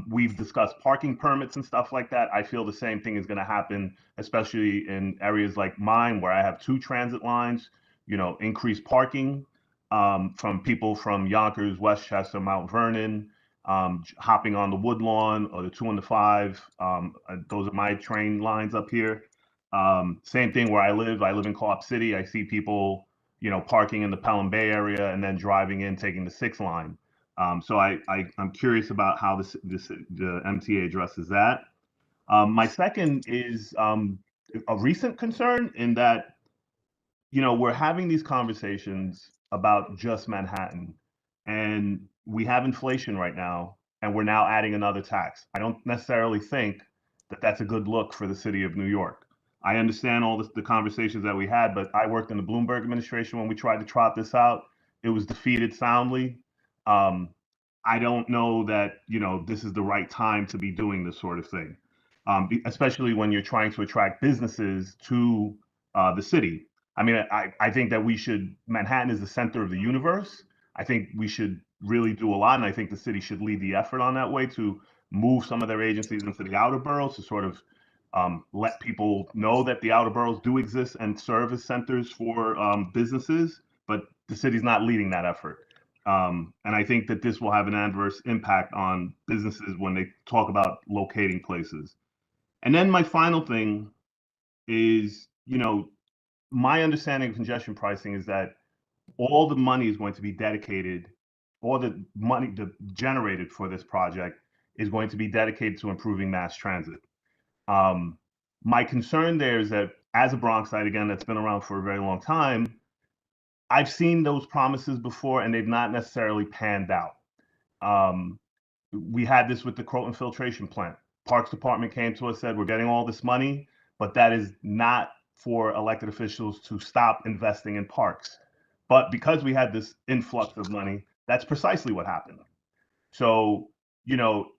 We've discussed parking permits and stuff like that. I feel the same thing is going to happen, especially in areas like mine where I have 2 transit lines, you know, increased parking from people from Yonkers, Westchester, Mount Vernon, hopping on the Woodlawn or the 2 and the 5. Those are my train lines up here. Same thing where I live in Co-op City. I see people, you know, parking in the Pelham Bay area and then driving in, taking the 6 line. So I'm curious about how the MTA addresses that. My second is a recent concern in that, you know, we're having these conversations about just Manhattan, and we have inflation right now, and we're now adding another tax. I don't necessarily think that that's a good look for the city of New York. I understand all the conversations that we had, but I worked in the Bloomberg administration when we tried to trot this out. It was defeated soundly. I don't know that, you know, this is the right time to be doing this sort of thing, especially when you're trying to attract businesses to the city. I mean, I think that Manhattan is the center of the universe. I think we should really do a lot, and I think the city should lead the effort on that way to move some of their agencies into the outer boroughs to sort of let people know that the outer boroughs do exist and serve as centers for businesses, but the city's not leading that effort. And I think that this will have an adverse impact on businesses when they talk about locating places. And then my final thing is, my understanding of congestion pricing is that all the money is going to be dedicated, all the money generated for this project is going to be dedicated to improving mass transit. My concern there is that as a Bronxite, again, that's been around for a very long time, I've seen those promises before and they've not necessarily panned out. We had this with the Croton filtration plant. Parks Department came to us, said, we're getting all this money, but that is not for elected officials to stop investing in parks. But because we had this influx of money, that's precisely what happened. So,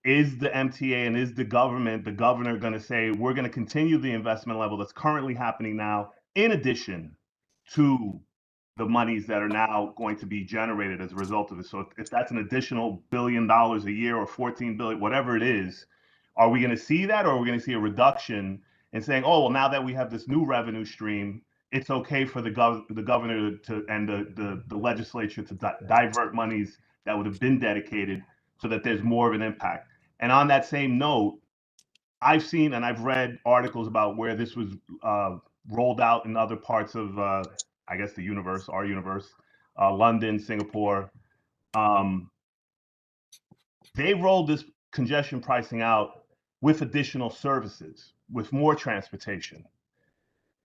is the MTA and is the governor going to say, we're going to continue the investment level that's currently happening now, in addition to the monies that are now going to be generated as a result of it? So if that's an additional $1 billion a year or 14 billion, whatever it is, are we going to see that, or are we going to see a reduction in saying, oh, well, now that we have this new revenue stream, it's okay for the governor to and the legislature to divert monies that would have been dedicated so that there's more of an impact? And on that same note, I've seen and I've read articles about where this was rolled out in other parts of, I guess, our universe, London, Singapore. They rolled this congestion pricing out with additional services, with more transportation.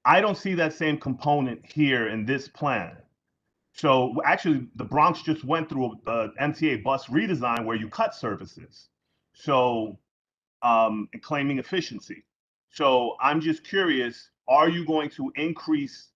I don't see that same component here in this plan. So actually, the Bronx just went through a MTA bus redesign where you cut services. So claiming efficiency. So I'm just curious, are you going to increase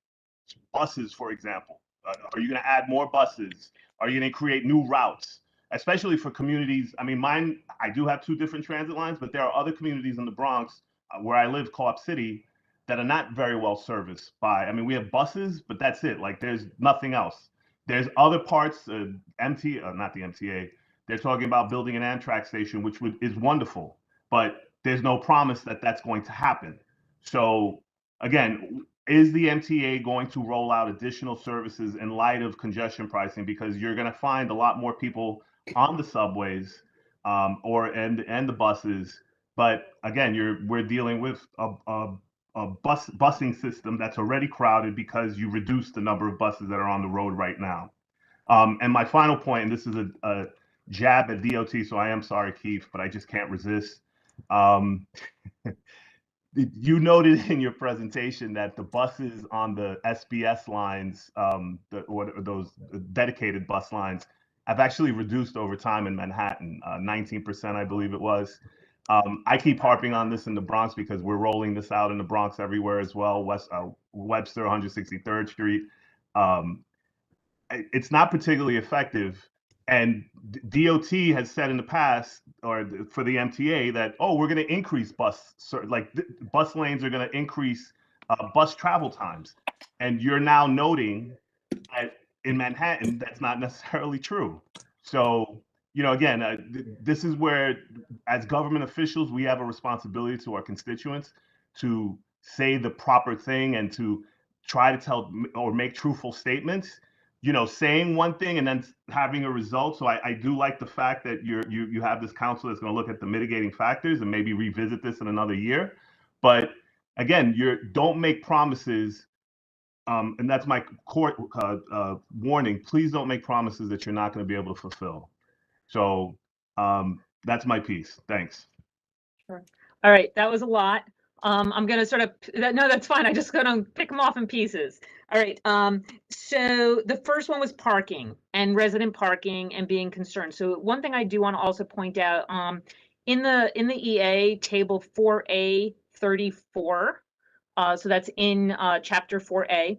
buses, for example? Are you going to add more buses? Are you going to create new routes, especially for communities? I mean, I do have 2 different transit lines, but there are other communities in the Bronx where I live, Co-op City, that are not very well serviced by, I mean, we have buses, but that's it. Like, there's nothing else. There's other parts, not the MTA, they're talking about building an Amtrak station, which is wonderful, but there's no promise that that's going to happen. So again, is the MTA going to roll out additional services in light of congestion pricing? Because you're going to find a lot more people on the subways and the buses. But again, we're dealing with a busing system that's already crowded because you reduced the number of buses that are on the road right now. And my final point, and this is a jab at DOT, so I am sorry, Keith, but I just can't resist. You noted in your presentation that the buses on the SBS lines, those dedicated bus lines, have actually reduced over time in Manhattan, 19%, I believe it was. I keep harping on this in the Bronx because we're rolling this out in the Bronx everywhere as well. Webster, 163rd Street. It's not particularly effective. And DOT has said in the past, or for the MTA, that, oh, we're going to increase bus lanes are going to increase bus travel times. And you're now noting that in Manhattan, that's not necessarily true. So, again, this is where, as government officials, we have a responsibility to our constituents to say the proper thing and to try to tell or make truthful statements. Saying one thing and then having a result. So I do like the fact that you have this council that's going to look at the mitigating factors and maybe revisit this in another year. But again, don't make promises. And that's my court warning. Please don't make promises that you're not going to be able to fulfill. So that's my piece. Thanks. Sure. All right, that was a lot. I'm going to no, that's fine. I'm just going to pick them off in pieces. All right. So the first one was parking and resident parking and being concerned. So one thing I do want to also point out, in the EA table 4A 34, so that's in chapter 4A,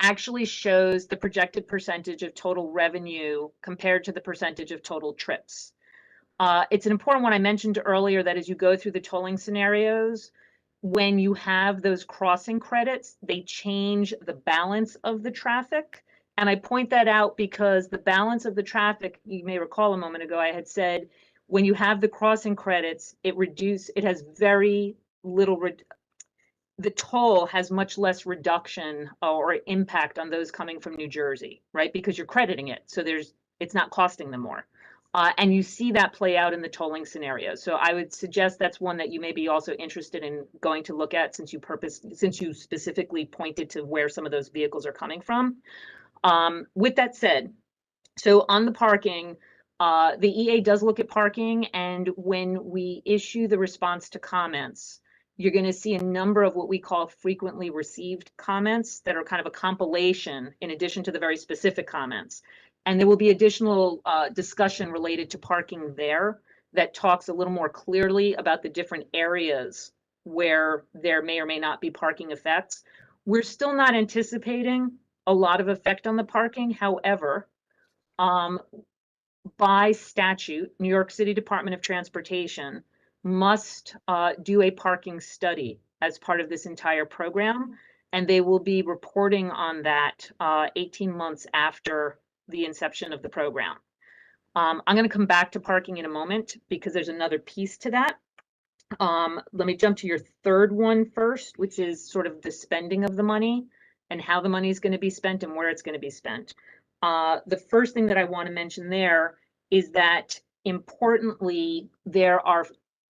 actually shows the projected percentage of total revenue compared to the percentage of total trips. It's an important one. I mentioned earlier that as you go through the tolling scenarios, when you have those crossing credits, they change the balance of the traffic. And I point that out because the balance of the traffic, you may recall a moment ago, I had said, when you have the crossing credits, it has very little, the toll has much less reduction or impact on those coming from New Jersey, right? Because you're crediting it. So it's not costing them more. And you see that play out in the tolling scenario. So I would suggest that's one that you may be also interested in going to look at, since you specifically pointed to where some of those vehicles are coming from. With that said, so on the parking, the EA does look at parking, and when we issue the response to comments, you're going to see a number of what we call frequently received comments that are kind of a compilation in addition to the very specific comments. And there will be additional discussion related to parking there that talks a little more clearly about the different areas where there may or may not be parking effects. We're still not anticipating a lot of effect on the parking. However, by statute, New York City Department of Transportation must do a parking study as part of this entire program, and they will be reporting on that 18 months after the inception of the program. I'm going to come back to parking in a moment because there's another piece to that. Let me jump to your third one first, which is sort of the spending of the money and how the money is going to be spent and where it's going to be spent. The first thing that I want to mention there is that, importantly, there are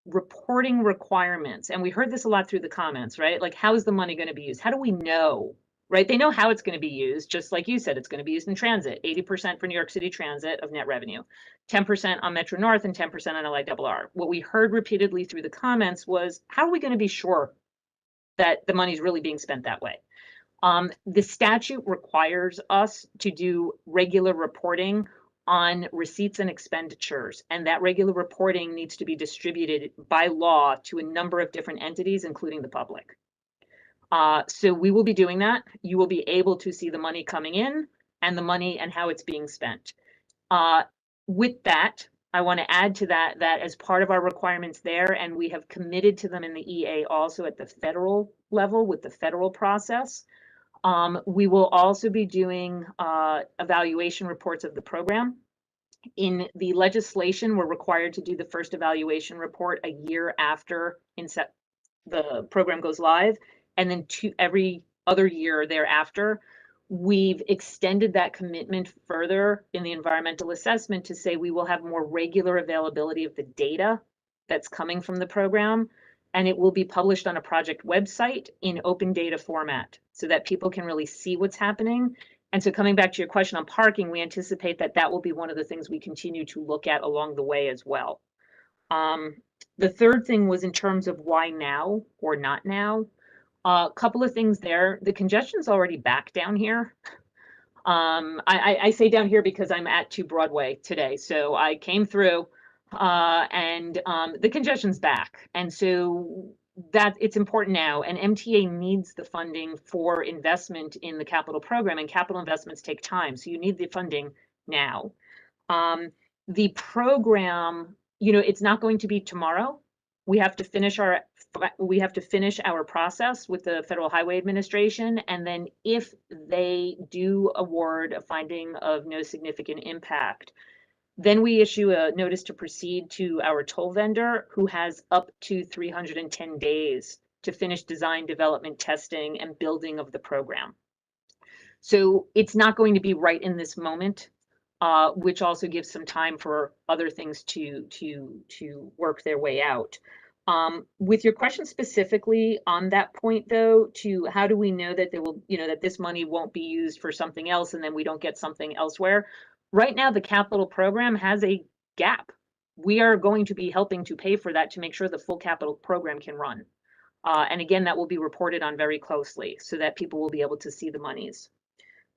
reporting requirements. And we heard this a lot through the comments, right? Like, how is the money going to be used? How do we know, right? They know how it's going to be used. Just like you said, it's going to be used in transit, 80% for New York City Transit of net revenue, 10% on Metro North and 10% on LIRR. What we heard repeatedly through the comments was, how are we going to be sure that the money is really being spent that way? The statute requires us to do regular reporting on receipts and expenditures, and that regular reporting needs to be distributed by law to a number of different entities, including the public. So we will be doing that. You will be able to see the money coming in and the money and how it's being spent. With that, I want to add to that as part of our requirements there, and we have committed to them in the EA also at the federal level with the federal process. We will also be doing evaluation reports of the program. In the legislation, we're required to do the first evaluation report a year after the program goes live, and then every other year thereafter. We've extended that commitment further in the environmental assessment to say we will have more regular availability of the data that's coming from the program, and it will be published on a project website in open data format so that people can really see what's happening. And so coming back to your question on parking, we anticipate that that will be one of the things we continue to look at along the way as well. The third thing was in terms of why now or not now. A couple of things there. The congestion's already back down here. I say down here because I'm at 2 Broadway today. So I came through and the congestion's back. And so that it's important now, and MTA needs the funding for investment in the capital program, and capital investments take time. So you need the funding now. The program, it's not going to be tomorrow. We have to finish our process with the Federal Highway Administration, and then if they do award a finding of no significant impact, then we issue a notice to proceed to our toll vendor, who has up to 310 days to finish design, development, testing, and building of the program. So it's not going to be right in this moment, which also gives some time for other things to work their way out. With your question specifically on that point, though, to how do we know that that this money won't be used for something else and then we don't get something elsewhere? Right now, the capital program has a gap. We are going to be helping to pay for that to make sure the full capital program can run. And again, that will be reported on very closely so that people will be able to see the monies.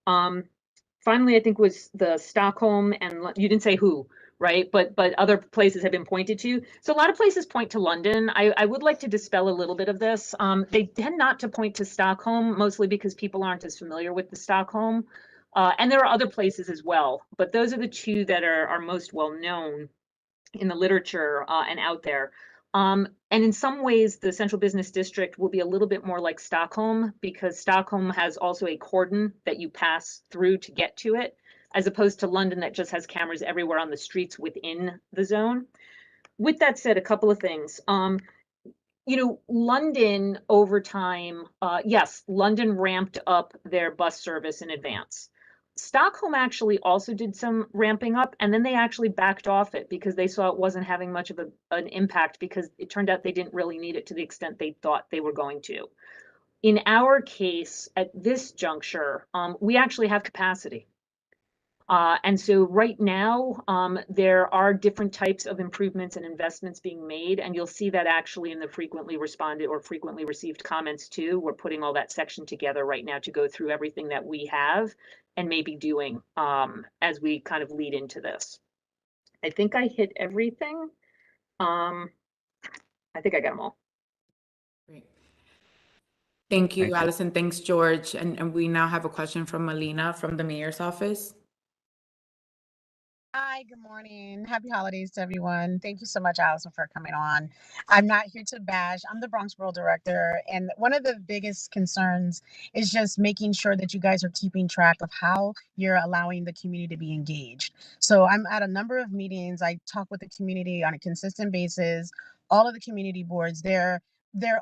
Finally, I think was the Stockholm, and you didn't say who, right? But other places have been pointed to. So a lot of places point to London. I would like to dispel a little bit of this. They tend not to point to Stockholm, mostly because people aren't as familiar with the Stockholm. And there are other places as well, but those are the two that are most well known in the literature and out there. And in some ways, the Central Business District will be a little bit more like Stockholm, because Stockholm has also a cordon that you pass through to get to it, as opposed to London that just has cameras everywhere on the streets within the zone. With that said, a couple of things. London over time, yes, London ramped up their bus service in advance. Stockholm actually also did some ramping up, and then they actually backed off it because they saw it wasn't having much of an impact, because it turned out they didn't really need it to the extent they thought they were going to. In our case, at this juncture, we actually have capacity. And so right now, there are different types of improvements and investments being made, and you'll see that actually in the frequently responded or frequently received comments too. We're putting all that section together right now to go through everything that we have and maybe doing as we kind of lead into this. I think I hit everything. I think I got them all. Great. Thank you, Thank you. Allison. Thanks, George. And we now have a question from Melina from the mayor's office. Hi, good morning. Happy holidays to everyone. Thank you so much, Allison, for coming on. I'm not here to bash. I'm the Bronx Borough Director, and one of the biggest concerns is just making sure that you guys are keeping track of how you're allowing the community to be engaged. So I'm at a number of meetings. I talk with the community on a consistent basis. All of the community boards, they're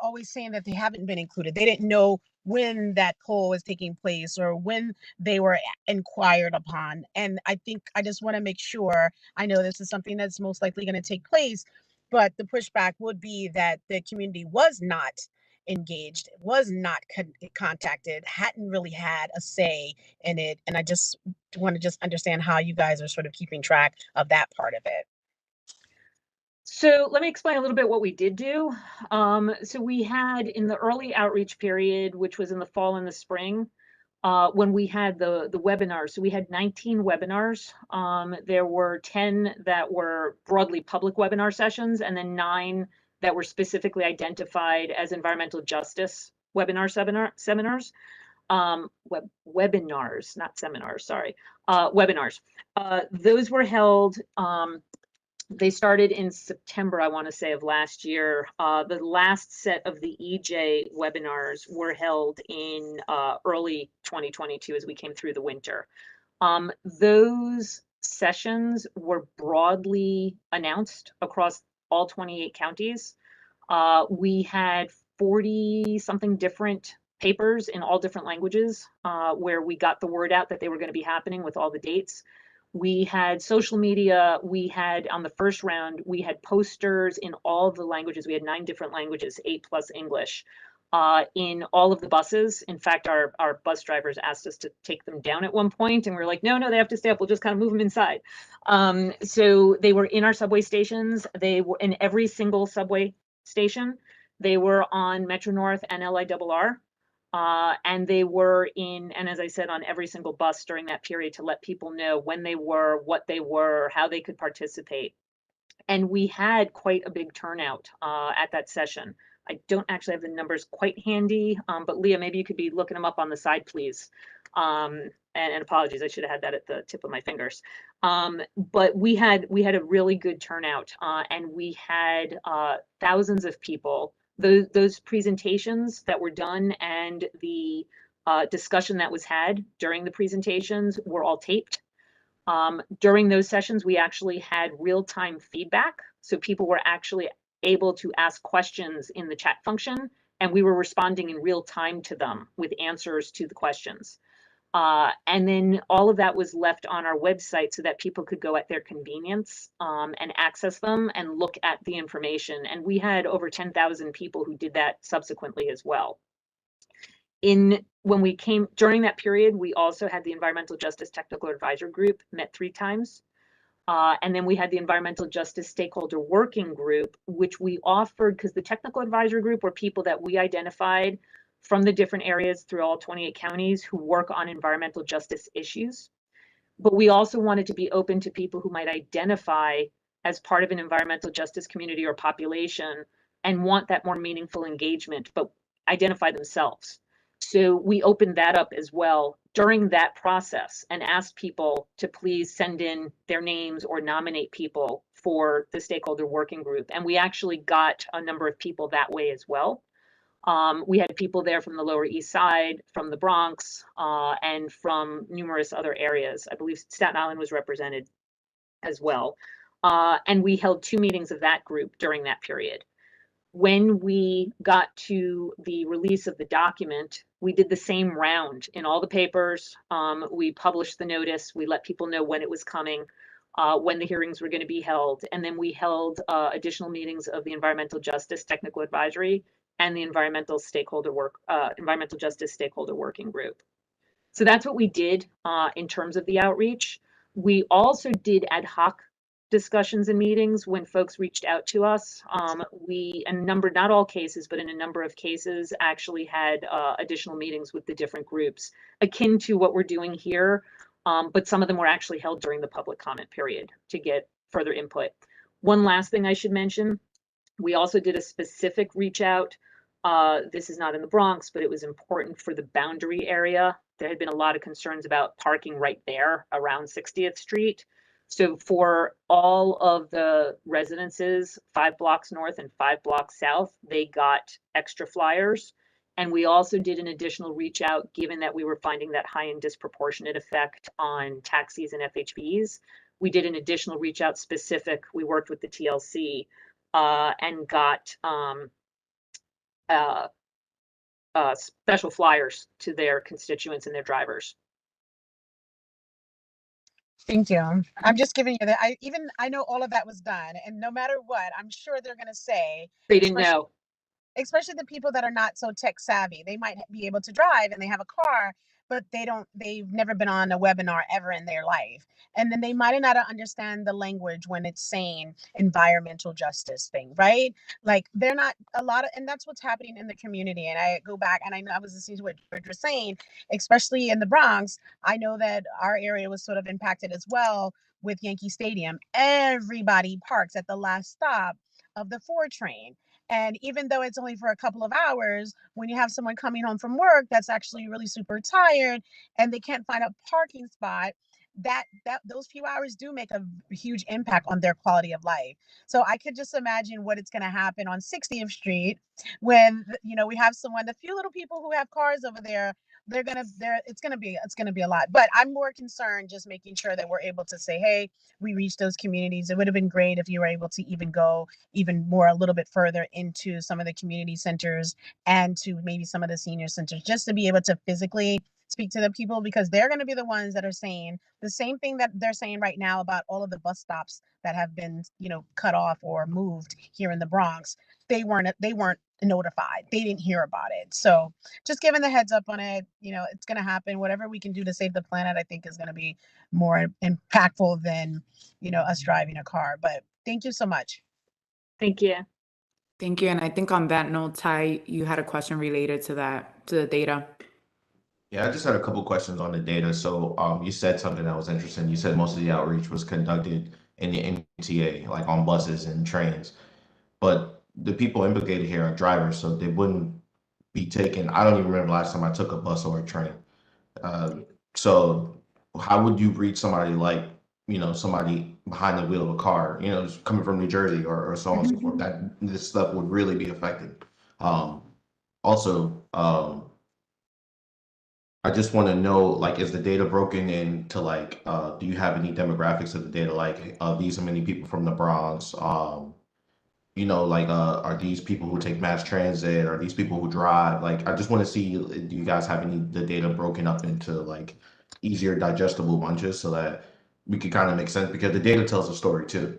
always saying that they haven't been included. They didn't know when that poll was taking place or when they were inquired upon. And I think I just want to make sure, I know this is something that's most likely going to take place, but the pushback would be that the community was not engaged, was not contacted, hadn't really had a say in it. And I just want to just understand how you guys are sort of keeping track of that part of it. So let me explain a little bit what we did do. So we had in the early outreach period, which was in the fall and the spring, when we had the webinars. So we had 19 webinars. There were 10 that were broadly public webinar sessions, and then 9 that were specifically identified as environmental justice seminars. Webinars, not seminars, sorry, webinars. Those were held, they started in September, I want to say, of last year. The last set of the EJ webinars were held in early 2022 as we came through the winter. Those sessions were broadly announced across all 28 counties. We had 40-something different papers in all different languages where we got the word out that they were going to be happening with all the dates. We had social media. We had, on the first round, we had posters in all of the languages. We had 9 different languages, 8 plus English, in all of the buses. In fact, our bus drivers asked us to take them down at one point, and we were like, no, they have to stay up. We'll just kind of move them inside. So they were in our subway stations. They were in every single subway station. They were on Metro North and LIRR. And they were in, and as I said, on every single bus during that period to let people know when they were, what they were, how they could participate. And we had quite a big turnout at that session. I don't actually have the numbers quite handy, but Leah, maybe you could be looking them up on the side, please. And apologies, I should have had that at the tip of my fingers. But we had a really good turnout, and we had thousands of people. Those presentations that were done and the discussion that was had during the presentations were all taped. During those sessions, we actually had real-time feedback. So people were actually able to ask questions in the chat function, and we were responding in real time to them with answers to the questions. And then all of that was left on our website so that people could go at their convenience and access them and look at the information. And we had over 10,000 people who did that subsequently as well. When we came during that period, we also had the Environmental Justice Technical Advisory Group, met 3 times. And then we had the Environmental Justice Stakeholder Working Group, which we offered because the Technical Advisory Group were people that we identified from the different areas through all 28 counties who work on environmental justice issues. But we also wanted to be open to people who might identify as part of an environmental justice community or population and want that more meaningful engagement, but identify themselves. So we opened that up as well during that process and asked people to please send in their names or nominate people for the stakeholder working group. And we actually got a number of people that way as well. We had people there from the Lower East Side, from the Bronx, and from numerous other areas. I believe Staten Island was represented as well. And we held 2 meetings of that group during that period. When we got to the release of the document, we did the same round in all the papers. We published the notice. We let people know when it was coming, when the hearings were going to be held. And then we held additional meetings of the Environmental Justice Technical Advisory and the Environmental Justice Stakeholder Working Group. So that's what we did in terms of the outreach. We also did ad hoc discussions and meetings when folks reached out to us. We, in a number, not all cases, but in a number of cases, actually had additional meetings with the different groups, akin to what we're doing here, but some of them were actually held during the public comment period to get further input. One last thing I should mention, we also did a specific reach out. This is not in the Bronx, but it was important for the boundary area. There had been a lot of concerns about parking right there around 60th Street. So for all of the residences, 5 blocks north and 5 blocks south, they got extra flyers. And we also did an additional reach out, given that we were finding that high and disproportionate effect on taxis and FHBs. We did an additional reach out specific. We worked with the TLC and got special flyers to their constituents and their drivers. Thank you. I'm just giving you that. I know all of that was done, and no matter what, I'm sure they're going to say they didn't know. Especially the people that are not so tech savvy. They might be able to drive and they have a car, but they've never been on a webinar ever in their life. And then they might not understand the language when it's saying environmental justice thing, right? Like they're not and that's what's happening in the community. And I go back and I was listening to what George was saying, especially in the Bronx. I know that our area was sort of impacted as well with Yankee Stadium. Everybody parks at the last stop of the 4 train. And even though it's only for a couple of hours, when you have someone coming home from work that's actually really super tired and they can't find a parking spot, that those few hours do make a huge impact on their quality of life. So I could just imagine what it's going to happen on 60th Street when we have the few little people who have cars over there. It's gonna be a lot. But I'm more concerned just making sure that we're able to say, hey, we reached those communities. It would have been great if you were able to even go even more a little bit further into some of the community centers and to maybe some of the senior centers, just to be able to physically speak to the people, because they're going to be the ones that are saying the same thing that they're saying right now about all of the bus stops that have been cut off or moved here in the Bronx. They weren't notified. They didn't hear about it. So just giving the heads up on it, it's going to happen. Whatever we can do to save the planet, I think is going to be more impactful than us driving a car. But thank you so much. Thank you. Thank you. And I think on that note, Ty, you had a question related to the data. Yeah, I just had a couple questions on the data. So you said something that was interesting. You said most of the outreach was conducted in the MTA, like on buses and trains. But the people implicated here are drivers, so they wouldn't be taken. I don't even remember the last time I took a bus or a train. So how would you reach somebody like, somebody behind the wheel of a car, coming from New Jersey or so on and so forth, that this stuff would really be affected. Also, I just want to know, like, is the data broken into like, do you have any demographics of the data? Like, these are many people from the Bronx. Like, are these people who take mass transit? Are these people who drive? Like, I just want to see, do you guys have the data broken up into like easier digestible bunches so that we can kind of make sense, because the data tells a story too.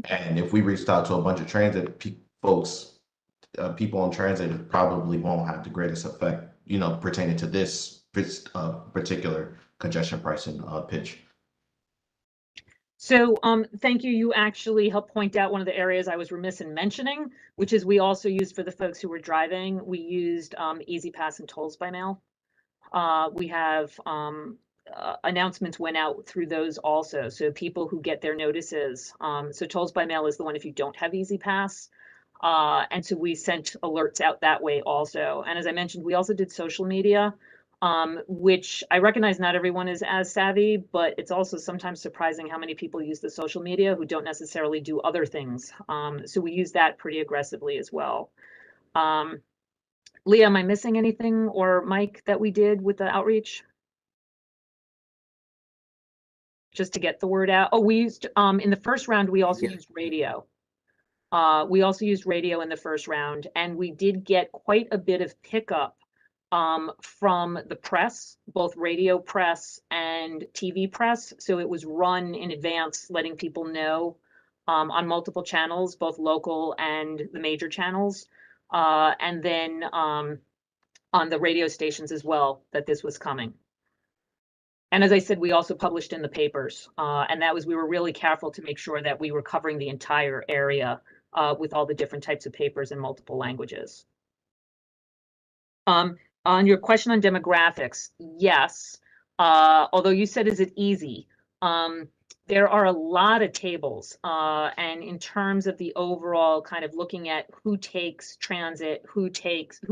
And if we reached out to a bunch of transit folks, people on transit probably won't have the greatest effect, pertaining to this particular congestion pricing pitch. So thank you. You actually helped point out one of the areas I was remiss in mentioning, which is we also used for the folks who were driving, we used Easy Pass and tolls by mail. We have announcements went out through those also. So people who get their notices. So tolls by mail is the one if you don't have Easy Pass. And so we sent alerts out that way also. And as I mentioned, we also did social media, which I recognize not everyone is as savvy, but it's also sometimes surprising how many people use the social media who don't necessarily do other things. So we use that pretty aggressively as well. Leah, am I missing anything, or Mike, that we did with the outreach? Just to get the word out. Oh, we used, in the first round, we also used radio. We also used radio in the first round, and we did get quite a bit of pickup from the press, both radio press and TV press. So it was run in advance, letting people know on multiple channels, both local and the major channels. And then on the radio stations as well, that this was coming. And as I said, we also published in the papers, and that was, we were really careful to make sure that we were covering the entire area with all the different types of papers in multiple languages. On your question on demographics, yes, although you said, is it easy? There are a lot of tables, and in terms of the overall kind of looking at who takes transit, who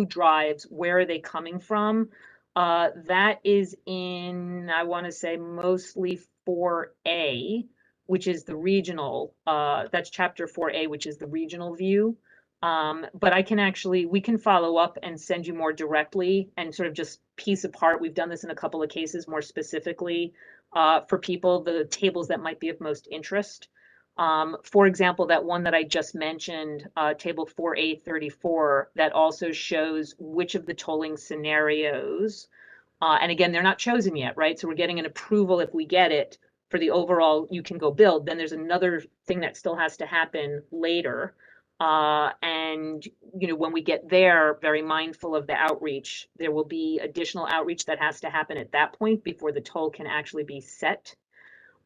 drives, where are they coming from, that is in, I want to say, mostly 4A, which is the regional, that's chapter 4A, which is the regional view. But I can actually, we can follow up and send you more directly and sort of just piece apart. We've done this in a couple of cases more specifically for people, the tables that might be of most interest. For example, that one that I just mentioned, table 4A34, that also shows which of the tolling scenarios, and again, they're not chosen yet, right? So we're getting an approval if we get it for the overall, you can go build. Then there's another thing that still has to happen later. And, you know, when we get there, very mindful of the outreach, there will be additional outreach that has to happen at that point before the toll can actually be set.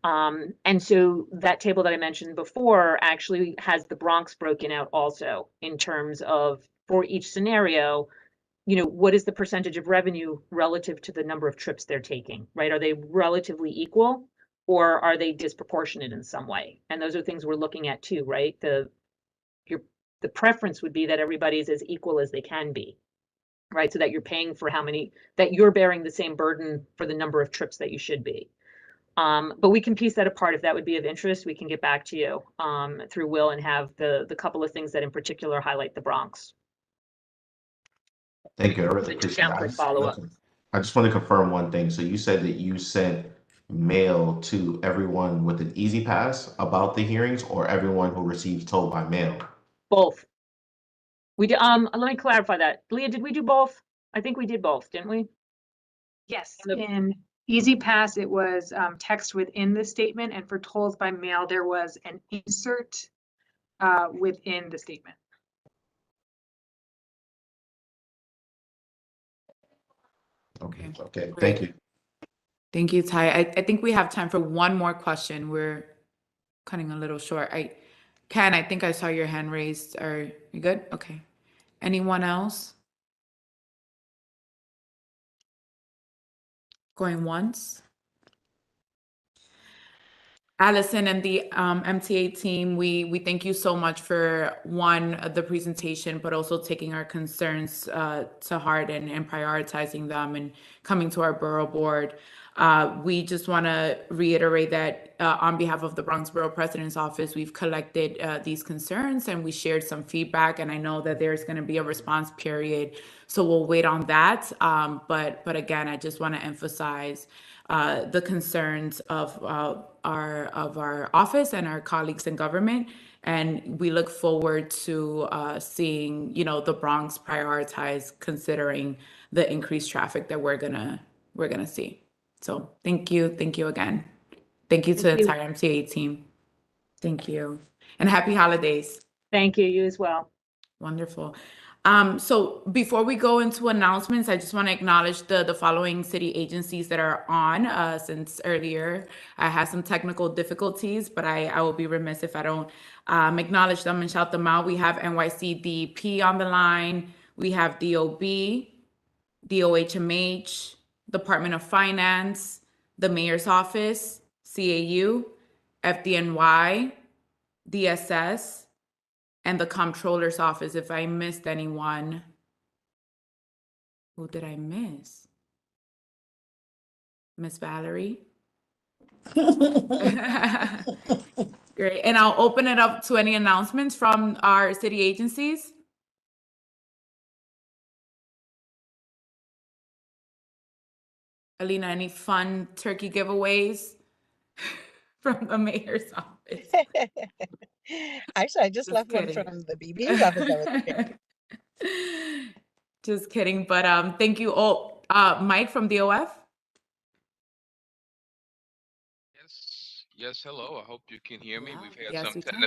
And so that table that I mentioned before actually has the Bronx broken out also in terms of, for each scenario, you know, what is the percentage of revenue relative to the number of trips they're taking, right? Are they relatively equal, or are they disproportionate in some way? And those are things we're looking at too, right? The preference would be that everybody's as equal as they can be, right? So that you're paying for how many, that you're bearing the same burden for the number of trips that you should be. But we can piece that apart. If that would be of interest, we can get back to you through Will and have the couple of things that in particular highlight the Bronx. Thank you. I really appreciate it. I just want to confirm one thing. So you said that you sent mail to everyone with an Easy Pass about the hearings, or everyone who receives toll by mail? Both. We did. Let me clarify that. Leah, did we do both? I think we did both, didn't we? Yes. In Easy Pass, it was text within the statement, and for tolls by mail, there was an insert within the statement. Okay. Thank you. Thank you, Ty. I think we have time for one more question. We're cutting a little short. Ken, I think I saw your hand raised. Are you good? Okay. Anyone else? Going once? Allison and the MTA team, we thank you so much for the presentation, but also taking our concerns to heart and prioritizing them and coming to our borough board. We just want to reiterate that on behalf of the Bronx Borough President's Office, we've collected these concerns and we shared some feedback, and I know that there's going to be a response period, so we'll wait on that. But again, I just want to emphasize the concerns of our office and our colleagues in government, and we look forward to seeing, you know, the Bronx prioritize considering the increased traffic that we're gonna see. So thank you again. Thank you to the entire MTA team. Thank you, and happy holidays. Thank you. You as well. Wonderful. So before we go into announcements, I just want to acknowledge the following city agencies that are on. Since earlier I had some technical difficulties, but I will be remiss if I don't acknowledge them and shout them out. We have NYCDP on the line. We have DOB, DOHMH, Department of Finance, the Mayor's Office, CAU, FDNY, DSS, and the comptroller's office. If I missed anyone, who did I miss? Miss Valerie? Great. And I'll open it up to any announcements from our city agencies. Alina, any fun turkey giveaways from the mayor's office? Actually, I just left one kidding. from the BB's office. That was okay. Just kidding. But thank you all. Mike from DOF? Yes, hello. I hope you can hear me. Yes, we can.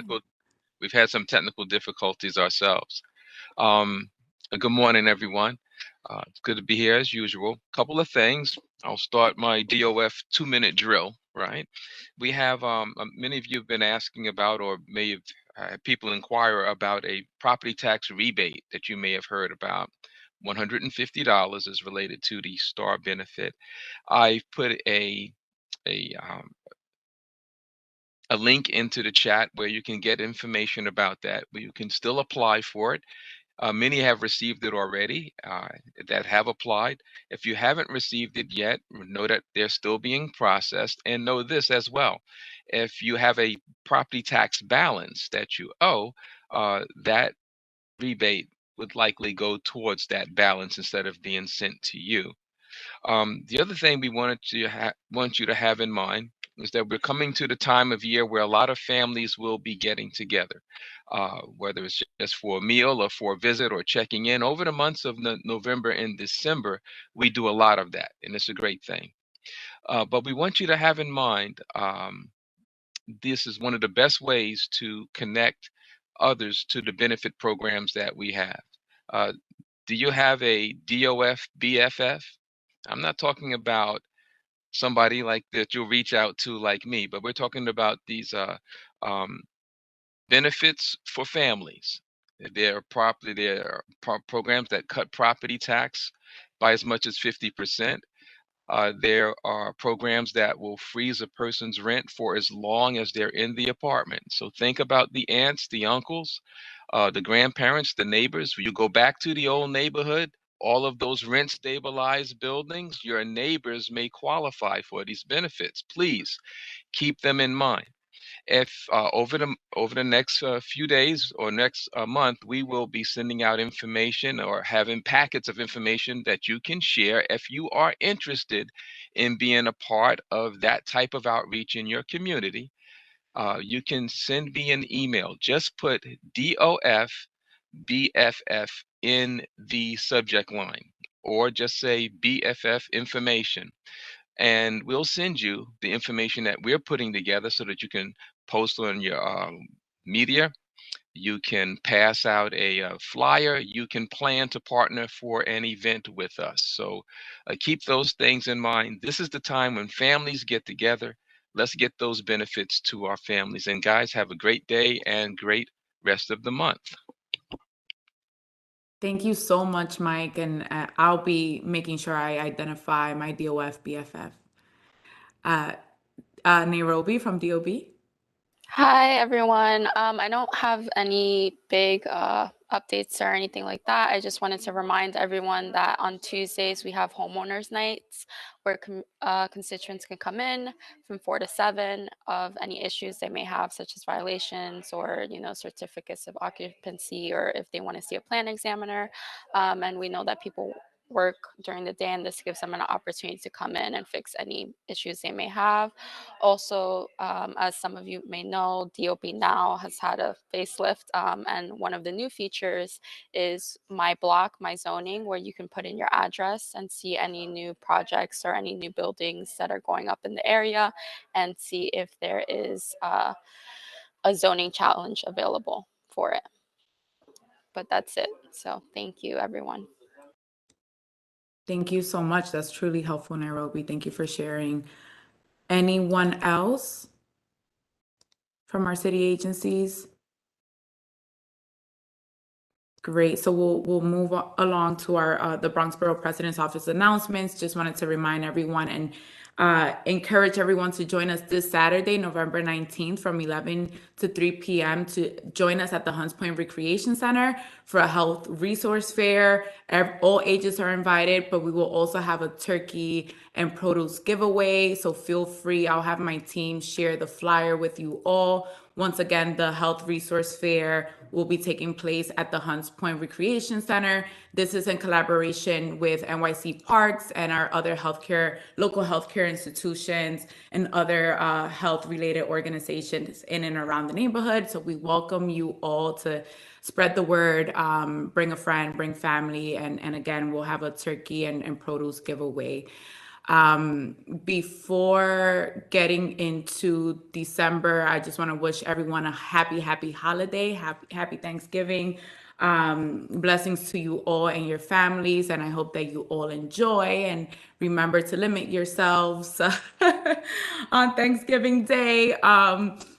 We've had some technical difficulties ourselves. Good morning, everyone. It's good to be here as usual. Couple of things. I'll start my DOF 2-minute drill, right? We have many of you have been asking about, or may have people inquire about a property tax rebate that you may have heard about. $150 is related to the STAR benefit. I put a link into the chat where you can get information about that, but you can still apply for it. Many have received it already that have applied. If you haven't received it yet, know that they're still being processed, and know this as well. If you have a property tax balance that you owe, that rebate would likely go towards that balance instead of being sent to you. The other thing we want you to have in mind is that we're coming to the time of year where a lot of families will be getting together, whether it's just for a meal or for a visit or checking in. Over the months of November and December, we do a lot of that, and it's a great thing. But we want you to have in mind, this is one of the best ways to connect others to the benefit programs that we have. Do you have a DOF BFF? I'm not talking about somebody like that you'll reach out to like me, but we're talking about these um, benefits for families. They're programs that cut property tax by as much as 50%. There are programs that will freeze a person's rent for as long as they're in the apartment. So think about the aunts, the uncles, the grandparents, the neighbors. When you go back to the old neighborhood, all of those rent stabilized buildings, your neighbors may qualify for these benefits. Please keep them in mind. If over the next few days or next month, we will be sending out information or having packets of information that you can share if you are interested in being a part of that type of outreach in your community. You can send me an email. Just put DOF BFF in the subject line, or just say BFF information, and we'll send you the information that we're putting together so that you can post on your media. You can pass out a flyer. You can plan to partner for an event with us. So keep those things in mind. This is the time when families get together. Let's get those benefits to our families. And guys, have a great day and great rest of the month. Thank you so much, Mike. And I'll be making sure I identify my DOF BFF. Nairobi from DOB. Hi, everyone. I don't have any big updates or anything like that. I just wanted to remind everyone that on Tuesdays we have homeowners nights where constituents can come in from 4 to 7 of any issues they may have, such as violations or certificates of occupancy, or if they want to see a plan examiner. And we know that people work during the day, and this gives them an opportunity to come in and fix any issues they may have. Also, as some of you may know, DOB Now has had a facelift, and one of the new features is My Block, My Zoning, where you can put in your address and see any new projects or any new buildings that are going up in the area, and see if there is a zoning challenge available for it. But that's it. So thank you, everyone. Thank you so much. That's truly helpful, Nairobi. Thank you for sharing. Anyone else from our city agencies? Great. So we'll move along to our the Bronx Borough President's Office announcements. Just wanted to remind everyone, and Encourage everyone to join us this Saturday, November 19th from 11 to 3 p.m. to join us at the Hunts Point Recreation Center for a health resource fair. All ages are invited, but we will also have a turkey and produce giveaway. So feel free, I'll have my team share the flyer with you all. Once again, the health resource fair will be taking place at the Hunts Point Recreation Center. This is in collaboration with NYC Parks and our other local healthcare institutions and other health-related organizations in and around the neighborhood. So we welcome you all to spread the word, bring a friend, bring family, and again, we'll have a turkey and produce giveaway. Before getting into December, I just want to wish everyone a happy holiday, happy Thanksgiving. Blessings to you all and your families, and I hope that you all enjoy, and remember to limit yourselves on Thanksgiving Day.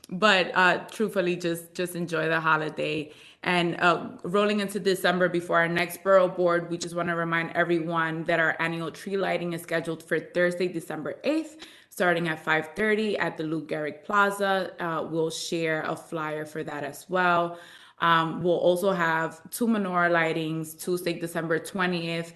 But truthfully, just enjoy the holiday. And rolling into December before our next borough board, we just want to remind everyone that our annual tree lighting is scheduled for Thursday, December 8th, starting at 5:30 at the Lou Gehrig Plaza. We'll share a flyer for that as well. We'll also have 2 menorah lightings Tuesday, December 20th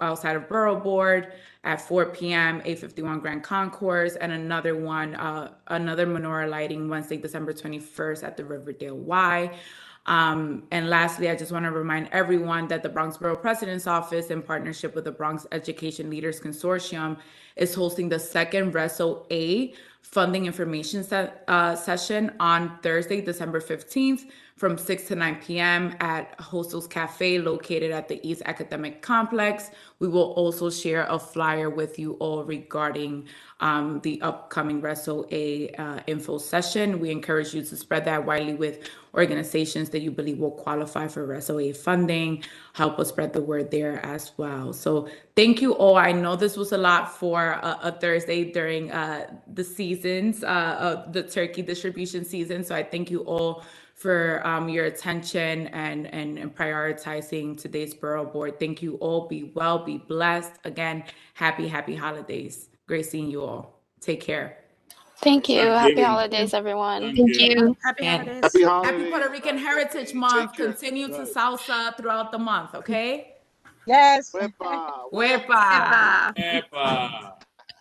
outside of Borough Board at 4 p.m., 851 Grand Concourse, and another menorah lighting Wednesday, December 21st at the Riverdale Y. And lastly, I just want to remind everyone that the Bronx Borough President's Office, in partnership with the Bronx Education Leaders Consortium, is hosting the second Reso A funding information session on Thursday, December 15th from 6 to 9 p.m. at Hostels Cafe located at the East Academic Complex. We will also share a flyer with you all regarding the upcoming Reso A info session. We encourage you to spread that widely with organizations that you believe will qualify for Reso A funding. Help us spread the word there as well. So thank you all. I know this was a lot for a Thursday during the seasons, the turkey distribution season. So I thank you all for your attention and prioritizing today's borough board. Thank you all. Be well, be blessed. Again, happy holidays. Great seeing you all. Take care. Thank you. Happy holidays, everyone. Thank you. Happy And holidays. Happy happy holidays. Puerto Rican Heritage Month. Continue to salsa throughout the month, okay? Yes. Wepa, Wepa. Epa. Epa.